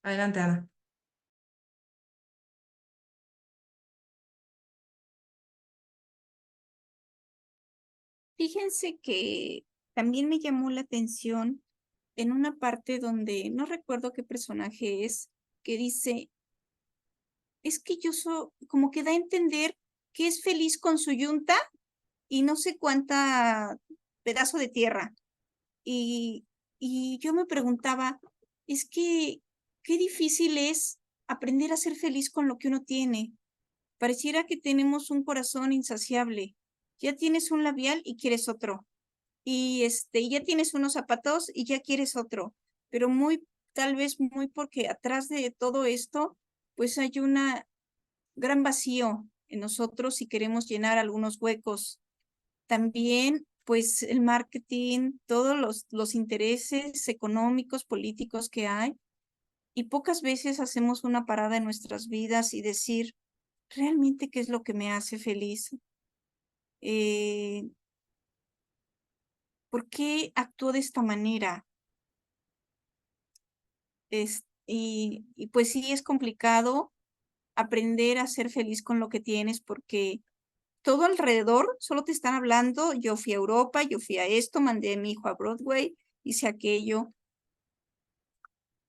Adelante, Ana. Fíjense que también me llamó la atención en una parte donde no recuerdo qué personaje es, que dice, es que yo soy, como que da a entender que es feliz con su yunta y no sé cuánta pedazo de tierra. Y, y yo me preguntaba, es que qué difícil es aprender a ser feliz con lo que uno tiene. Pareciera que tenemos un corazón insaciable. Ya tienes un labial y quieres otro. Y ya tienes unos zapatos y ya quieres otro. Pero muy, tal vez muy porque atrás de todo esto, pues hay una gran vacío en nosotros y queremos llenar algunos huecos. También, pues el marketing, todos los intereses económicos, políticos que hay, y pocas veces hacemos una parada en nuestras vidas y decir, ¿realmente qué es lo que me hace feliz? Eh, ¿Por qué actúo de esta manera? Y pues sí, es complicado aprender a ser feliz con lo que tienes porque todo alrededor solo te están hablando, yo fui a Europa, yo fui a esto, mandé a mi hijo a Broadway, hice aquello,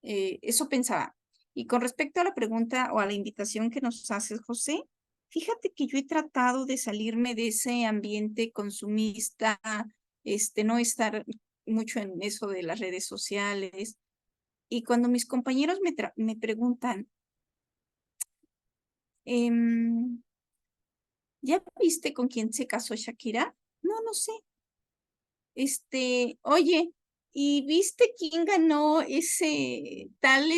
eso pensaba. Y con respecto a la pregunta o a la invitación que nos haces, José, fíjate que yo he tratado de salirme de ese ambiente consumista, no estar mucho en eso de las redes sociales. Y cuando mis compañeros me preguntan, em, ¿ya viste con quién se casó Shakira? No, no sé. Oye, ¿y viste quién ganó ese tal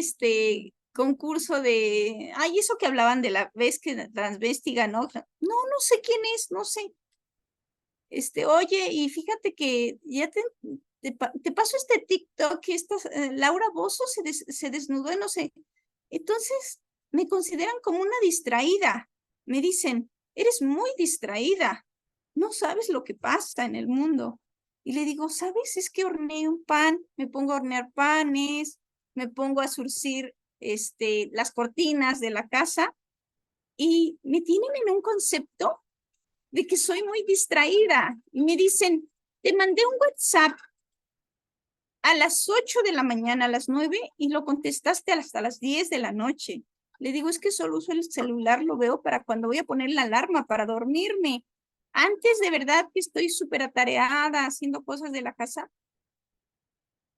concurso de, ay, eso que hablaban de la vez que transvesti ganó? No, no sé quién es, no sé. Oye, y fíjate que ya te paso este TikTok que esta Laura Bozzo se desnudó, no sé. Entonces, me consideran como una distraída. Me dicen, eres muy distraída. No sabes lo que pasa en el mundo. Y le digo, ¿sabes? Es que horneé un pan, me pongo a hornear panes, me pongo a surcir las cortinas de la casa y me tienen en un concepto de que soy muy distraída. Y me dicen, te mandé un WhatsApp a las 8 de la mañana, a las 9, y lo contestaste hasta las 10 de la noche. Le digo, es que solo uso el celular, lo veo para cuando voy a poner la alarma para dormirme. Antes de verdad que estoy súper atareada haciendo cosas de la casa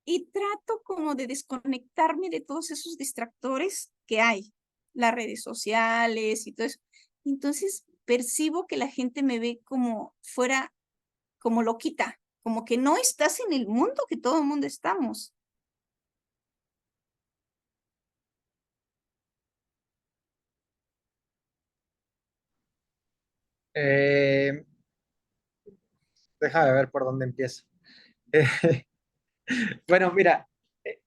y trato como de desconectarme de todos esos distractores que hay, las redes sociales y todo eso. Entonces percibo que la gente me ve como fuera, como loquita, como que no estás en el mundo que todo el mundo estamos. Eh, Déjame ver por dónde empiezo. Eh, bueno, mira, eh,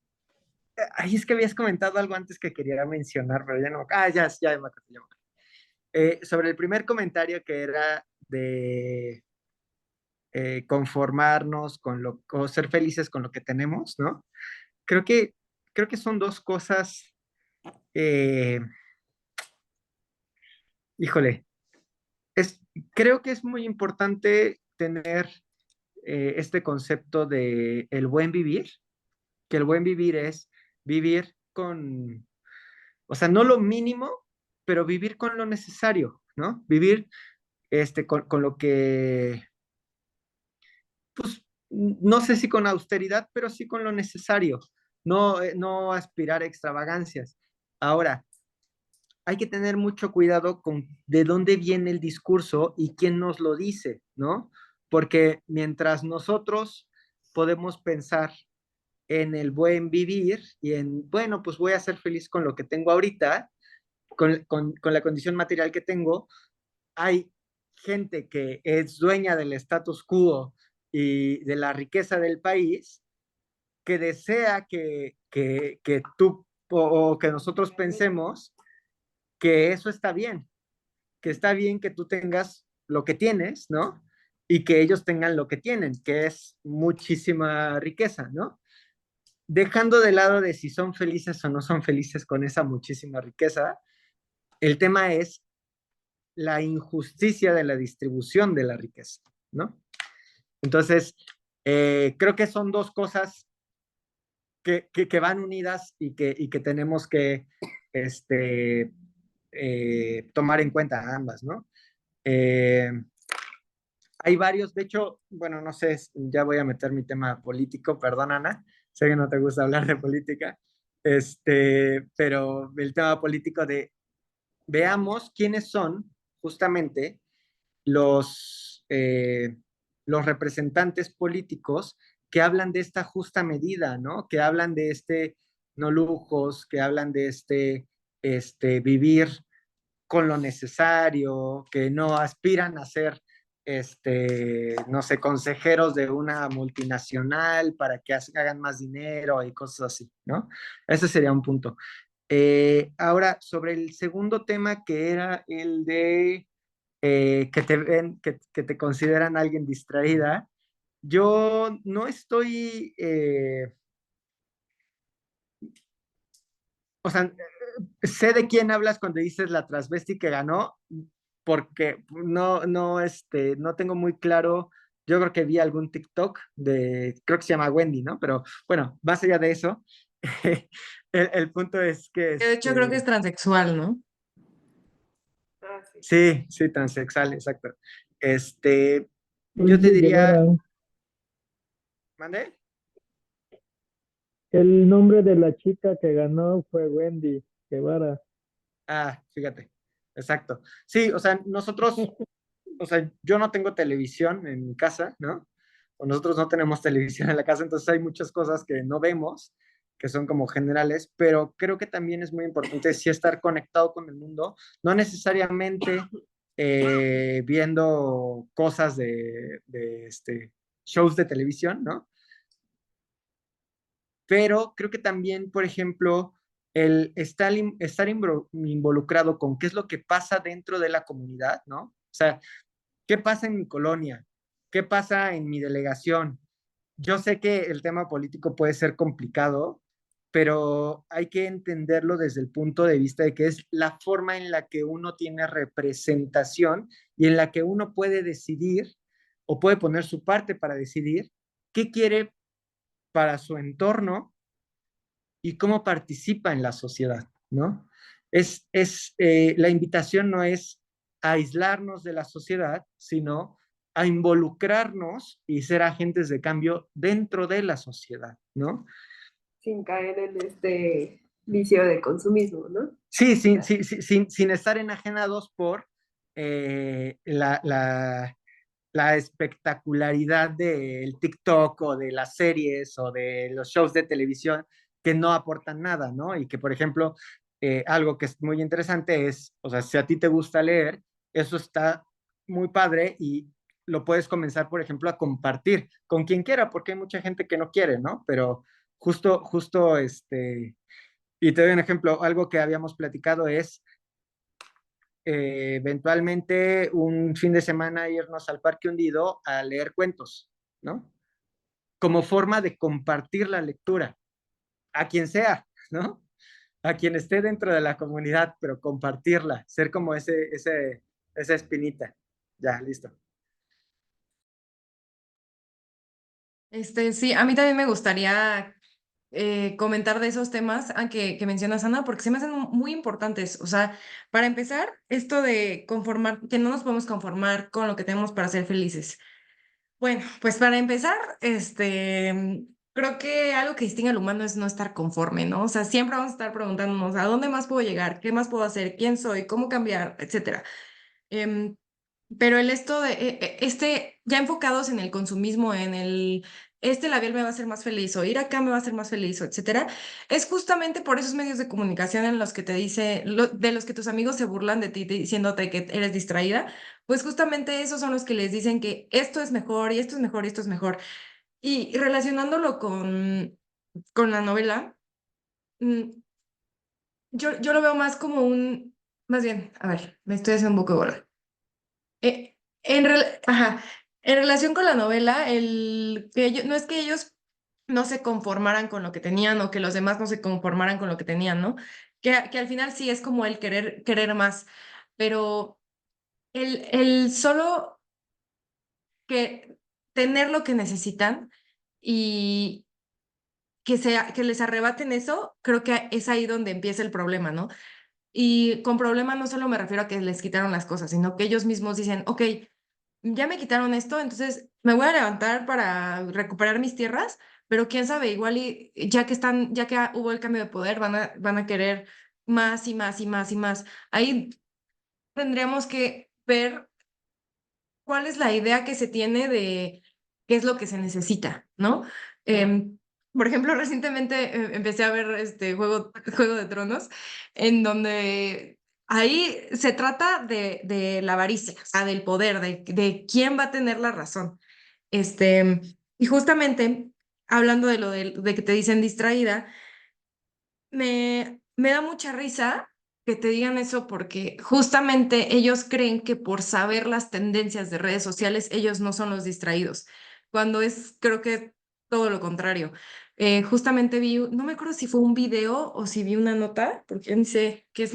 ahí es que habías comentado algo antes que quería mencionar, pero ya no. Ah, ya me acuerdo, ya me acuerdo. Sobre el primer comentario que era de conformarnos o ser felices con lo que tenemos, ¿no? Creo que, creo que son dos cosas, eh, híjole, es, creo que es muy importante tener este concepto de el buen vivir, que el buen vivir es vivir con, o sea, no lo mínimo, pero vivir con lo necesario, ¿no? Vivir con lo que, pues, no sé si con austeridad, pero sí con lo necesario, no, no aspirar a extravagancias. Ahora, hay que tener mucho cuidado con de dónde viene el discurso y quién nos lo dice, ¿no? Porque mientras nosotros podemos pensar en el buen vivir y en, bueno, pues voy a ser feliz con lo que tengo ahorita, con la condición material que tengo, hay gente que es dueña del status quo y de la riqueza del país que desea que tú o que nosotros pensemos que eso está bien, que está bien que tú tengas lo que tienes, ¿no? Y que ellos tengan lo que tienen, que es muchísima riqueza, ¿no? Dejando de lado de si son felices o no son felices con esa muchísima riqueza, el tema es la injusticia de la distribución de la riqueza, ¿no? Entonces, creo que son dos cosas que van unidas y que tenemos que este, tomar en cuenta ambas, ¿no? Eh, hay varios, de hecho, bueno, no sé, ya voy a meter mi tema político, perdón, Ana, sé que no te gusta hablar de política, pero el tema político de veamos quiénes son justamente los representantes políticos que hablan de esta justa medida, ¿no? Que hablan de no lujos, que hablan de vivir con lo necesario, que no aspiran a ser, no sé, consejeros de una multinacional para que hagan más dinero y cosas así, ¿no? Ese sería un punto. Ahora, sobre el segundo tema que era el de que te ven, que te consideran alguien distraída, yo no estoy, o sea, sé de quién hablas cuando dices la transvesti que ganó, porque no tengo muy claro, yo creo que vi algún TikTok creo que se llama Wendy, ¿no? Pero bueno, más allá de eso, el punto es que, Que de hecho creo que es transexual, ¿no? Ah, sí. sí, sí, transexual, exacto. Yo te Wendy diría, Guevara. ¿mande? El nombre de la chica que ganó fue Wendy Guevara. Ah, fíjate, exacto. Sí, o sea, o sea, yo no tengo televisión en mi casa, ¿no? O nosotros no tenemos televisión en la casa, entonces hay muchas cosas que no vemos, que son como generales, pero creo que también es muy importante sí estar conectado con el mundo, no necesariamente viendo cosas de shows de televisión, ¿no? Pero creo que también, por ejemplo, el estar involucrado con qué es lo que pasa dentro de la comunidad, ¿no? O sea, ¿qué pasa en mi colonia? ¿Qué pasa en mi delegación? Yo sé que el tema político puede ser complicado, pero hay que entenderlo desde el punto de vista de que es la forma en la que uno tiene representación y en la que uno puede decidir o puede poner su parte para decidir qué quiere para su entorno y cómo participa en la sociedad, ¿no? La invitación no es a aislarnos de la sociedad, sino a involucrarnos y ser agentes de cambio dentro de la sociedad, ¿no? Sin caer en este vicio de consumismo, ¿no? Sí, sin estar enajenados por la espectacularidad del TikTok o de las series o de los shows de televisión que no aportan nada, ¿no? Y que, por ejemplo, algo que es muy interesante es, o sea, si a ti te gusta leer, eso está muy padre y lo puedes comenzar, por ejemplo, a compartir con quien quiera, porque hay mucha gente que no quiere, ¿no? Pero justo, y te doy un ejemplo, algo que habíamos platicado es eventualmente un fin de semana irnos al Parque Hundido a leer cuentos, ¿no? Como forma de compartir la lectura a quien sea, ¿no? A quien esté dentro de la comunidad, pero compartirla, ser como esa espinita. Ya, listo. Sí, a mí también me gustaría comentar de esos temas que mencionas, Ana, porque se me hacen muy importantes. O sea, para empezar, esto de conformar, que no nos podemos conformar con lo que tenemos para ser felices. Bueno, pues para empezar, creo que algo que distingue al humano es no estar conforme, ¿no? O sea, siempre vamos a estar preguntándonos a dónde más puedo llegar, qué más puedo hacer, quién soy, cómo cambiar, etcétera. Em, pero el esto de, ya enfocados en el consumismo, en este labial me va a hacer más feliz, o ir acá me va a hacer más feliz, o etcétera, es justamente por esos medios de comunicación en los que te dice, de los que tus amigos se burlan de ti, diciéndote que eres distraída, pues justamente esos son los que les dicen que esto es mejor, y esto es mejor, y esto es mejor. Y relacionándolo con la novela, mm, yo lo veo más como más bien, a ver, me estoy haciendo un poco de bola. Ajá, en relación con la novela, no es que ellos no se conformaran con lo que tenían o que los demás no se conformaran con lo que tenían, ¿no? Que al final sí es como el querer más, pero el solo que tener lo que necesitan y que les arrebaten eso, creo que es ahí donde empieza el problema, ¿no? Y con problema no solo me refiero a que les quitaron las cosas, sino que ellos mismos dicen, ok, ya me quitaron esto, entonces me voy a levantar para recuperar mis tierras, pero quién sabe, igual y ya que hubo el cambio de poder, van a querer más y más y más y más. Ahí tendríamos que ver cuál es la idea que se tiene de qué es lo que se necesita, ¿no? Em, por ejemplo, recientemente empecé a ver este Juego de Tronos, en donde ahí se trata de la avaricia, o sea, del poder, de quién va a tener la razón. Este, y justamente, hablando de que te dicen distraída, me da mucha risa que te digan eso porque justamente ellos creen que por saber las tendencias de redes sociales, ellos no son los distraídos, cuando creo que todo lo contrario. Justamente no me acuerdo si fue un video o si vi una nota, porque yo ni sé qué es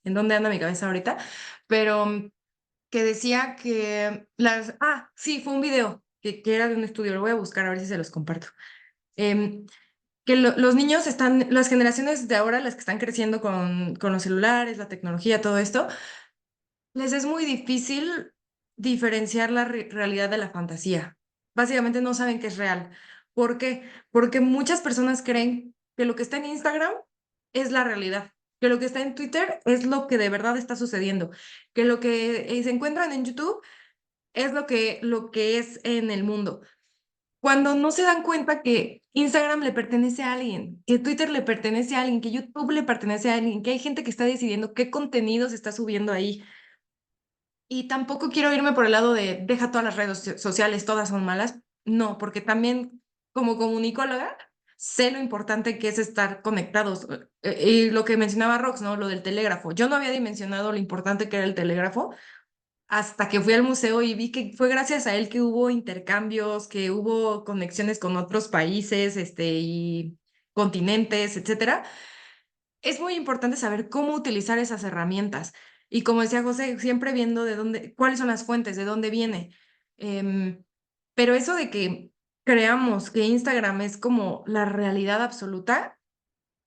en dónde anda mi cabeza ahorita, pero que decía sí, fue un video que era de un estudio, lo voy a buscar a ver si se los comparto. Em, que los niños las generaciones de ahora, las que están creciendo con los celulares, la tecnología, todo esto, les es muy difícil diferenciar la realidad de la fantasía. Básicamente no saben qué es real. ¿Por qué? Porque muchas personas creen que lo que está en Instagram es la realidad, que lo que está en Twitter es lo que de verdad está sucediendo, que lo que se encuentran en YouTube es lo que es en el mundo cuando no se dan cuenta que Instagram le pertenece a alguien, que Twitter le pertenece a alguien, que YouTube le pertenece a alguien, que hay gente que está decidiendo qué contenido se está subiendo ahí. Y tampoco quiero irme por el lado de deja todas las redes sociales, todas son malas. No, porque también como comunicóloga sé lo importante que es estar conectados. Y lo que mencionaba Rox, ¿no? Lo del telégrafo. Yo no había dimensionado lo importante que era el telégrafo hasta que fui al museo y vi que fue gracias a él que hubo intercambios, que hubo conexiones con otros países, y continentes, etcétera. Es muy importante saber cómo utilizar esas herramientas. Y como decía José, siempre viendo cuáles son las fuentes, de dónde viene. Em, pero eso de que creamos que Instagram es como la realidad absoluta,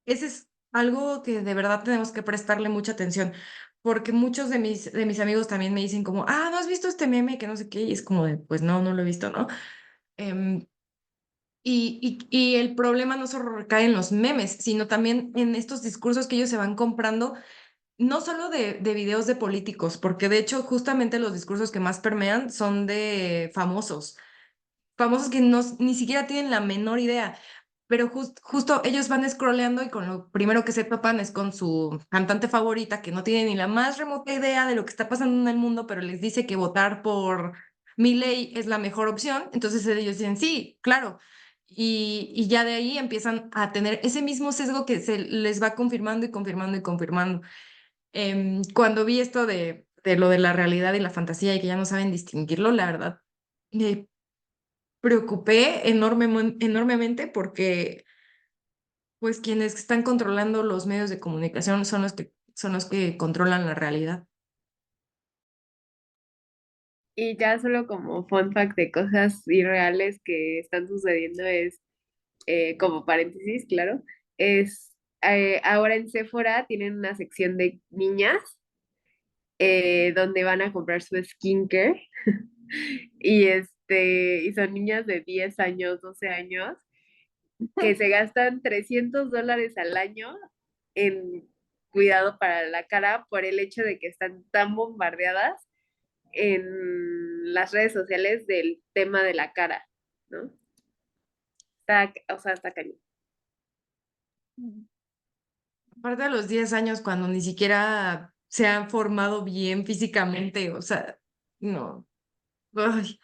ese es algo que de verdad tenemos que prestarle mucha atención, porque muchos de mis amigos también me dicen como, ¿no has visto este meme que no sé qué? Y es como de, pues no, no lo he visto, ¿no? Em, y el problema no solo recae en los memes, sino también en estos discursos que ellos se van comprando, no solo de videos de políticos, porque de hecho justamente los discursos que más permean son de famosos que ni siquiera tienen la menor idea, pero justo ellos van scrolleando y con lo primero que se topan es con su cantante favorita que no tiene ni la más remota idea de lo que está pasando en el mundo, pero les dice que votar por Milei es la mejor opción, entonces ellos dicen, sí, claro. Y ya de ahí empiezan a tener ese mismo sesgo que se les va confirmando y confirmando y confirmando. Cuando vi esto de lo de la realidad y la fantasía y que ya no saben distinguirlo, la verdad, me preocupé enormemente porque pues quienes están controlando los medios de comunicación son los que controlan la realidad. Y ya solo como fun fact de cosas irreales que están sucediendo es, como paréntesis, claro, es ahora en Sephora tienen una sección de niñas donde van a comprar su skincare y son niñas de 10 años, 12 años, que se gastan $300 al año en cuidado para la cara por el hecho de que están tan bombardeadas en las redes sociales del tema de la cara, ¿no? O sea, está cañón. Aparte de los 10 años, cuando ni siquiera se han formado bien físicamente, o sea, no. Ay.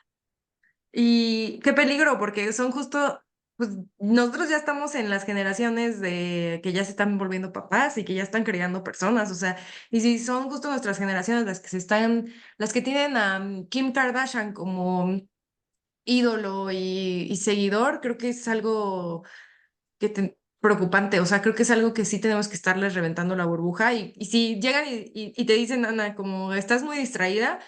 Y qué peligro, porque son justo, pues nosotros ya estamos en las generaciones de que ya se están volviendo papás y que ya están creando personas, o sea, y si son justo nuestras generaciones las que tienen a Kim Kardashian como ídolo y seguidor, creo que es algo preocupante, o sea, creo que es algo que sí tenemos que estarles reventando la burbuja y si llegan y te dicen, Ana, como estás muy distraída,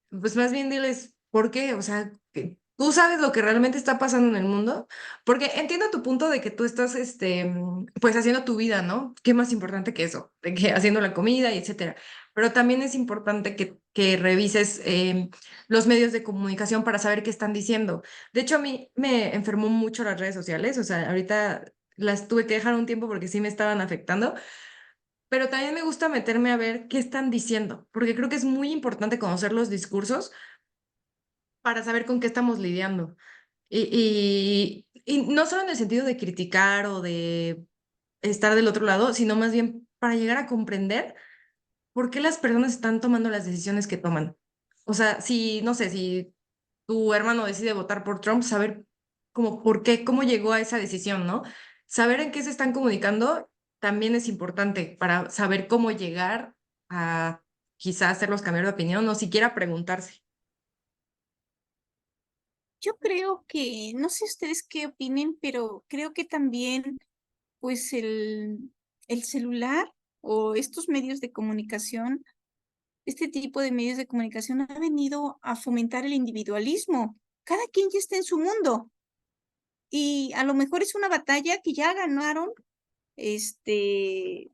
pues más bien diles, ¿por qué? O sea, que tú sabes lo que realmente está pasando en el mundo, porque entiendo tu punto de que tú estás, pues haciendo tu vida, ¿no? ¿Qué más importante que eso? De que haciendo la comida y etcétera. Pero también es importante que revises los medios de comunicación para saber qué están diciendo. De hecho, a mí me enfermó mucho las redes sociales, o sea, ahorita las tuve que dejar un tiempo porque sí me estaban afectando, pero también me gusta meterme a ver qué están diciendo, porque creo que es muy importante conocer los discursos para saber con qué estamos lidiando. Y no solo en el sentido de criticar o de estar del otro lado, sino más bien para llegar a comprender por qué las personas están tomando las decisiones que toman. O sea, si, no sé, si tu hermano decide votar por Trump, saber como por qué, cómo llegó a esa decisión, ¿no? Saber en qué se están comunicando también es importante para saber cómo llegar a quizás hacerlos cambiar de opinión o siquiera preguntarse. Yo creo que, no sé ustedes qué opinen, pero creo que también, pues el celular o estos medios de comunicación, este tipo de medios de comunicación ha venido a fomentar el individualismo. Cada quien ya está en su mundo y a lo mejor es una batalla que ya ganaron, este,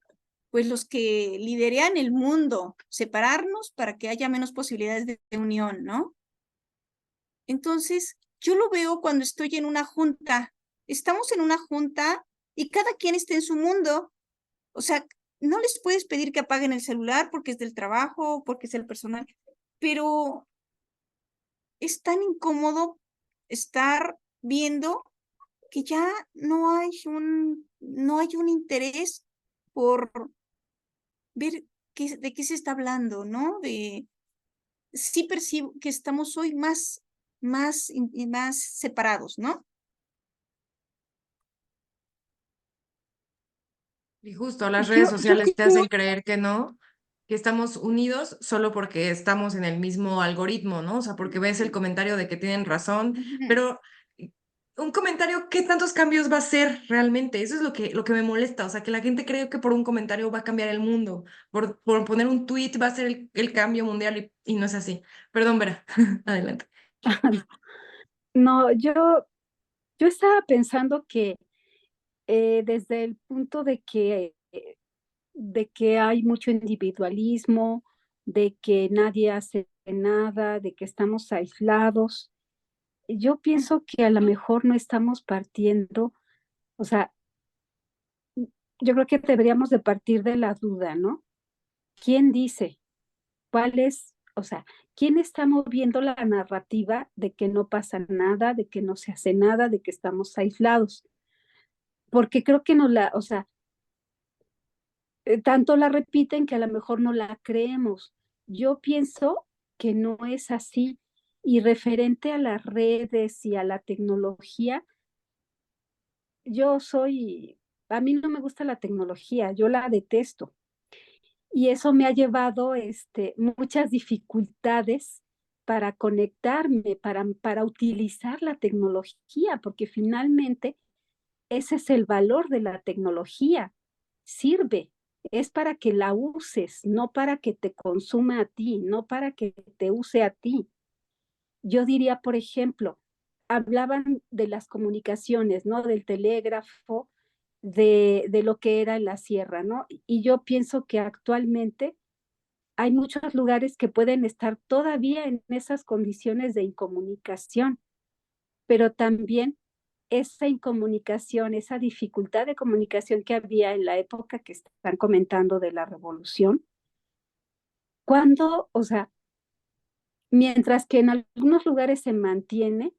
pues los que liderean el mundo, separarnos para que haya menos posibilidades de unión, ¿no? Entonces, yo lo veo cuando estoy en una junta. Estamos en una junta y cada quien está en su mundo. O sea, no les puedes pedir que apaguen el celular porque es del trabajo, porque es el personal, pero es tan incómodo estar viendo que ya no hay un interés por ver de qué se está hablando, ¿no? Sí percibo que estamos hoy más separados, ¿no? Y justo las redes Yo sociales te creo, hacen creer que no, que estamos unidos solo porque estamos en el mismo algoritmo, ¿no? O sea, porque ves el comentario de que tienen razón, Ujú. pero un comentario, ¿qué tantos cambios va a hacer realmente? Eso es lo que me molesta, o sea, que la gente cree que por un comentario va a cambiar el mundo, por poner un tweet va a ser el cambio mundial y no es así. Perdón, Vera, adelante. no, yo estaba pensando que desde el punto de que hay mucho individualismo, de que nadie hace nada, de que estamos aislados, yo pienso que a lo mejor no estamos partiendo, o sea, yo creo que deberíamos de partir de la duda, ¿no? ¿Quién dice? ¿Cuál es? O sea, ¿quién está moviendo la narrativa de que no pasa nada, de que no se hace nada, de que estamos aislados? Porque creo que no la, o sea, tanto la repiten que a lo mejor no la creemos. Yo pienso que no es así. Y referente a las redes y a la tecnología, a mí no me gusta la tecnología, yo la detesto. Y eso me ha llevado muchas dificultades para conectarme, para utilizar la tecnología, porque finalmente ese es el valor de la tecnología. Sirve, es para que la uses, no para que te consuma a ti, no para que te use a ti. Yo diría, por ejemplo, hablaban de las comunicaciones, ¿no? Del telégrafo, de lo que era en la sierra, ¿no? Y yo pienso que actualmente hay muchos lugares que pueden estar todavía en esas condiciones de incomunicación, pero también esa incomunicación, esa dificultad de comunicación que había en la época que están comentando de la revolución, cuando, o sea, mientras que en algunos lugares se mantiene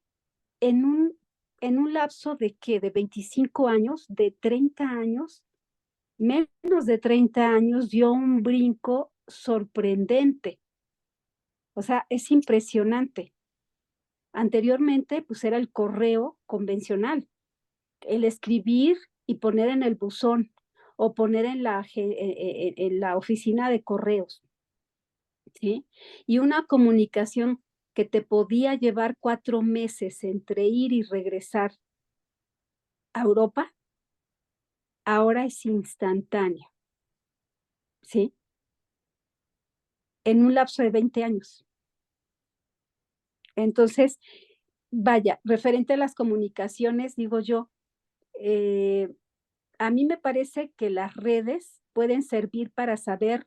en un lapso de qué, de 25 años, de 30 años, menos de 30 años dio un brinco sorprendente. O sea, es impresionante. Anteriormente, pues era el correo convencional, el escribir y poner en el buzón o poner en la oficina de correos, ¿sí? Y una comunicación que te podía llevar 4 meses entre ir y regresar a Europa, ahora es instantánea, ¿sí? En un lapso de 20 años. Entonces, vaya, referente a las comunicaciones, digo yo, a mí me parece que las redes pueden servir para saber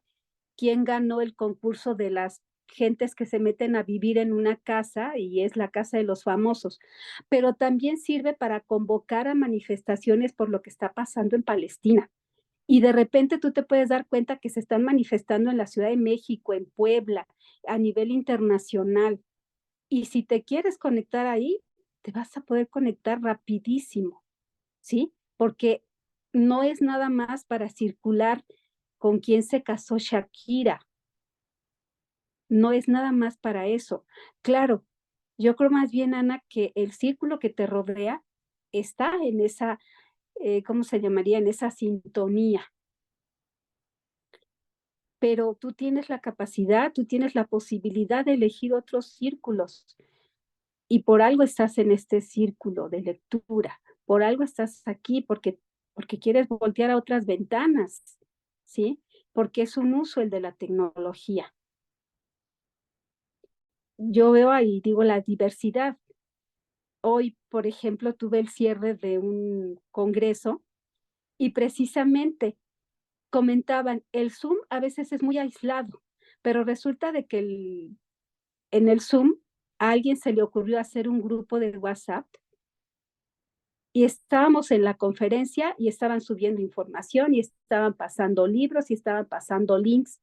quién ganó el concurso de las gentes que se meten a vivir en una casa y es la casa de los famosos, pero también sirve para convocar a manifestaciones por lo que está pasando en Palestina. Y de repente tú te puedes dar cuenta que se están manifestando en la Ciudad de México, en Puebla, a nivel internacional. Y si te quieres conectar ahí, te vas a poder conectar rapidísimo, ¿sí? Porque no es nada más para circular con quién se casó Shakira, no es nada más para eso. Claro, yo creo más bien, Ana, que el círculo que te rodea está en esa, ¿cómo se llamaría? En esa sintonía. Pero tú tienes la capacidad, tú tienes la posibilidad de elegir otros círculos y por algo estás en este círculo de lectura, por algo estás aquí porque quieres voltear a otras ventanas, ¿sí? Porque es un uso el de la tecnología. Yo veo ahí, digo, la diversidad. Hoy, por ejemplo, tuve el cierre de un congreso y precisamente comentaban, el Zoom a veces es muy aislado, pero resulta de que en el Zoom a alguien se le ocurrió hacer un grupo de WhatsApp y estábamos en la conferencia y estaban subiendo información y estaban pasando libros y estaban pasando links.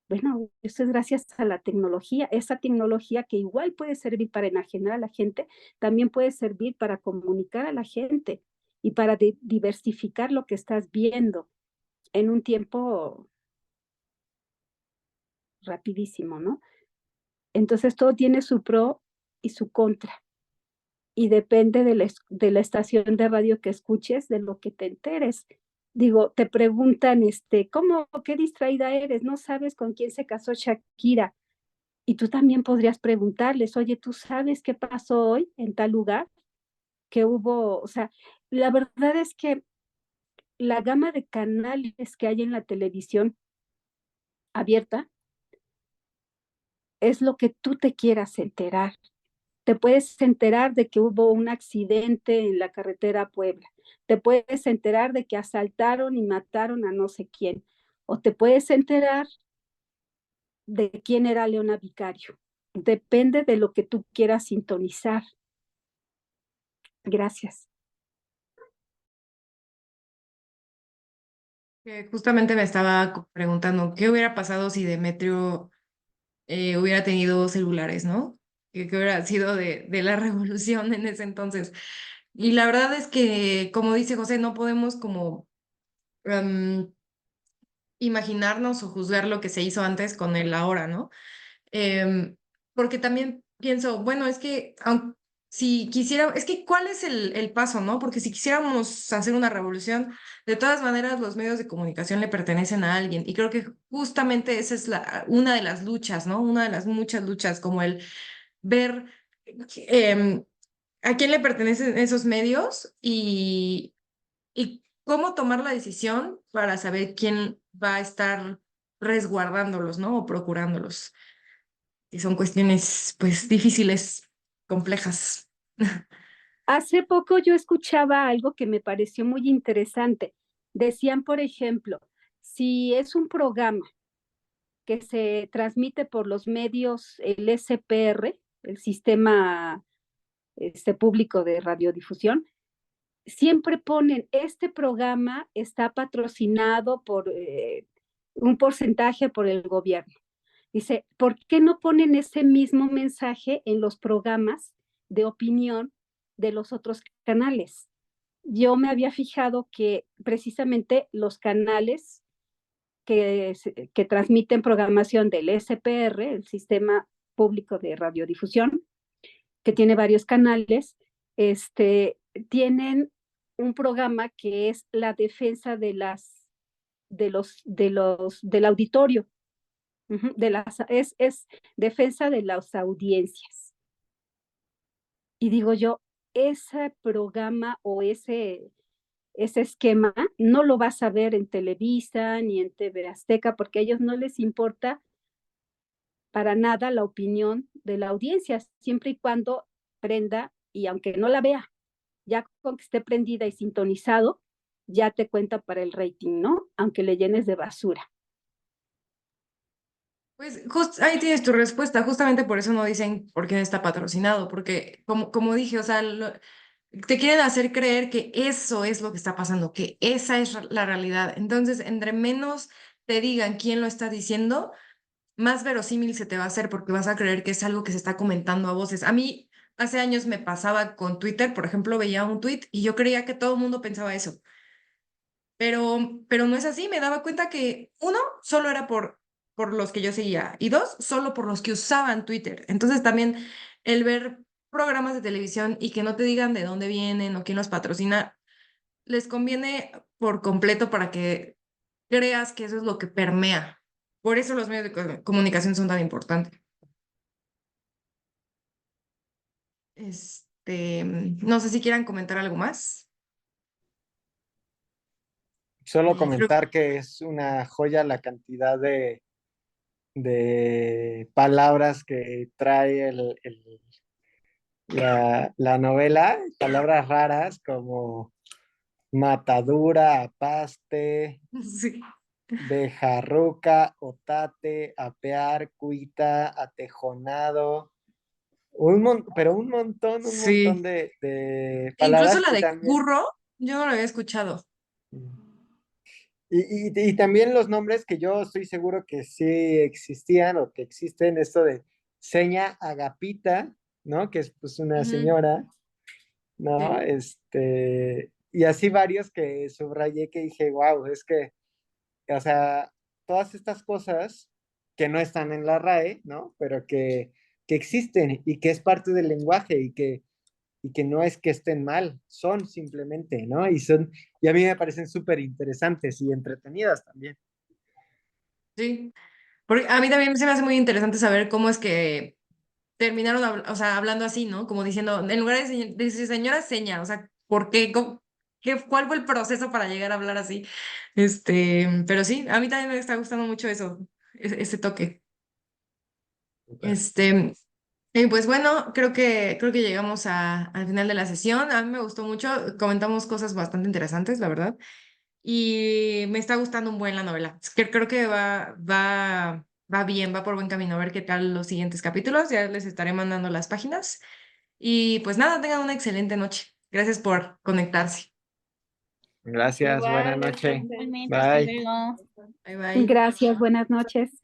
Bueno, eso es gracias a la tecnología, esa tecnología que igual puede servir para enajenar a la gente, también puede servir para comunicar a la gente y para diversificar lo que estás viendo en un tiempo rapidísimo, ¿no? Entonces todo tiene su pro y su contra. Y depende de la estación de radio que escuches, de lo que te enteres. Digo, te preguntan, ¿cómo, qué distraída eres? ¿No sabes con quién se casó Shakira? Y tú también podrías preguntarles, oye, ¿tú sabes qué pasó hoy en tal lugar? Que hubo, o sea, la verdad es que la gama de canales que hay en la televisión abierta es lo que tú te quieras enterar. Te puedes enterar de que hubo un accidente en la carretera a Puebla. Te puedes enterar de que asaltaron y mataron a no sé quién. O te puedes enterar de quién era Leona Vicario. Depende de lo que tú quieras sintonizar. Gracias. Justamente me estaba preguntando qué hubiera pasado si Demetrio hubiera tenido celulares, ¿no? ¿Qué hubiera sido de la revolución en ese entonces? Y la verdad es que, como dice José, no podemos como imaginarnos o juzgar lo que se hizo antes con el ahora, ¿no? Porque también pienso, bueno, es que si quisiera, es que ¿cuál es el paso, no? Porque si quisiéramos hacer una revolución, de todas maneras los medios de comunicación le pertenecen a alguien. Y creo que justamente esa es una de las luchas, ¿no? Una de las muchas luchas, como el ver em, a quién le pertenecen esos medios y cómo tomar la decisión para saber quién va a estar resguardándolos, ¿no? O procurándolos. Y son cuestiones, pues, difíciles, complejas. Hace poco yo escuchaba algo que me pareció muy interesante. Decían, por ejemplo, si es un programa que se transmite por los medios, el SPR, el sistema público de radiodifusión, siempre ponen, este programa está patrocinado por un porcentaje por el gobierno. Dice, ¿por qué no ponen ese mismo mensaje en los programas de opinión de los otros canales? Yo me había fijado que precisamente los canales que transmiten programación del SPR, el Sistema Público de Radiodifusión, que tiene varios canales, tienen un programa que es la defensa del auditorio. Es defensa de las audiencias. Y digo yo, ese programa o ese esquema no lo vas a ver en Televisa ni en TV Azteca, porque a ellos no les importa para nada la opinión de la audiencia, siempre y cuando prenda, y aunque no la vea, ya con que esté prendida y sintonizado, ya te cuenta para el rating, ¿no? Aunque le llenes de basura. Pues ahí tienes tu respuesta, justamente por eso no dicen por qué no está patrocinado, porque como dije, o sea, te quieren hacer creer que eso es lo que está pasando, que esa es la realidad. Entonces, entre menos te digan quién lo está diciendo, más verosímil se te va a hacer porque vas a creer que es algo que se está comentando a voces. A mí hace años me pasaba con Twitter, por ejemplo, veía un tweet y yo creía que todo el mundo pensaba eso. Pero no es así, me daba cuenta que uno, solo era por los que yo seguía y dos, solo por los que usaban Twitter. Entonces también el ver programas de televisión y que no te digan de dónde vienen o quién los patrocina, les conviene por completo para que creas que eso es lo que permea. Por eso los medios de comunicación son tan importantes. No sé si quieran comentar algo más. Solo Creo comentar que es una joya la cantidad de palabras que trae la novela, palabras raras como matadura, apaste, sí. bejarruca, otate, apear, cuita, atejonado, pero un Sí. montón de E incluso palabras la y de también, curro, yo no lo había escuchado. y también los nombres que yo estoy seguro que sí existían o que existen, esto de seña agapita, ¿no? Que es pues una Ujú, señora, ¿no? sí. Y así varios que subrayé que dije, wow, es que, o sea, todas estas cosas que no están en la RAE, ¿no? Pero que existen y que es parte del lenguaje y que no es que estén mal, son simplemente, ¿no? Y a mí me parecen súper interesantes y entretenidas también. Sí. Porque a mí también se me hace muy interesante saber cómo es que terminaron, o sea, hablando así, ¿no? Como diciendo, en lugar de decir señora, seña, o sea, ¿por qué? ¿Cuál fue el proceso para llegar a hablar así? Pero sí, a mí también me está gustando mucho eso, ese toque. Súper. Este, y pues bueno, creo que llegamos al final de la sesión. A mí me gustó mucho, comentamos cosas bastante interesantes, la verdad. Y me está gustando un buen la novela. Es que creo que va bien, va por buen camino. A ver qué tal los siguientes capítulos. Ya les estaré mandando las páginas. Y pues nada, tengan una excelente noche. Gracias por conectarse. Gracias, buenas Igual, noches. Igualmente, hasta Bye. luego. Bye bye. Gracias, buenas noches.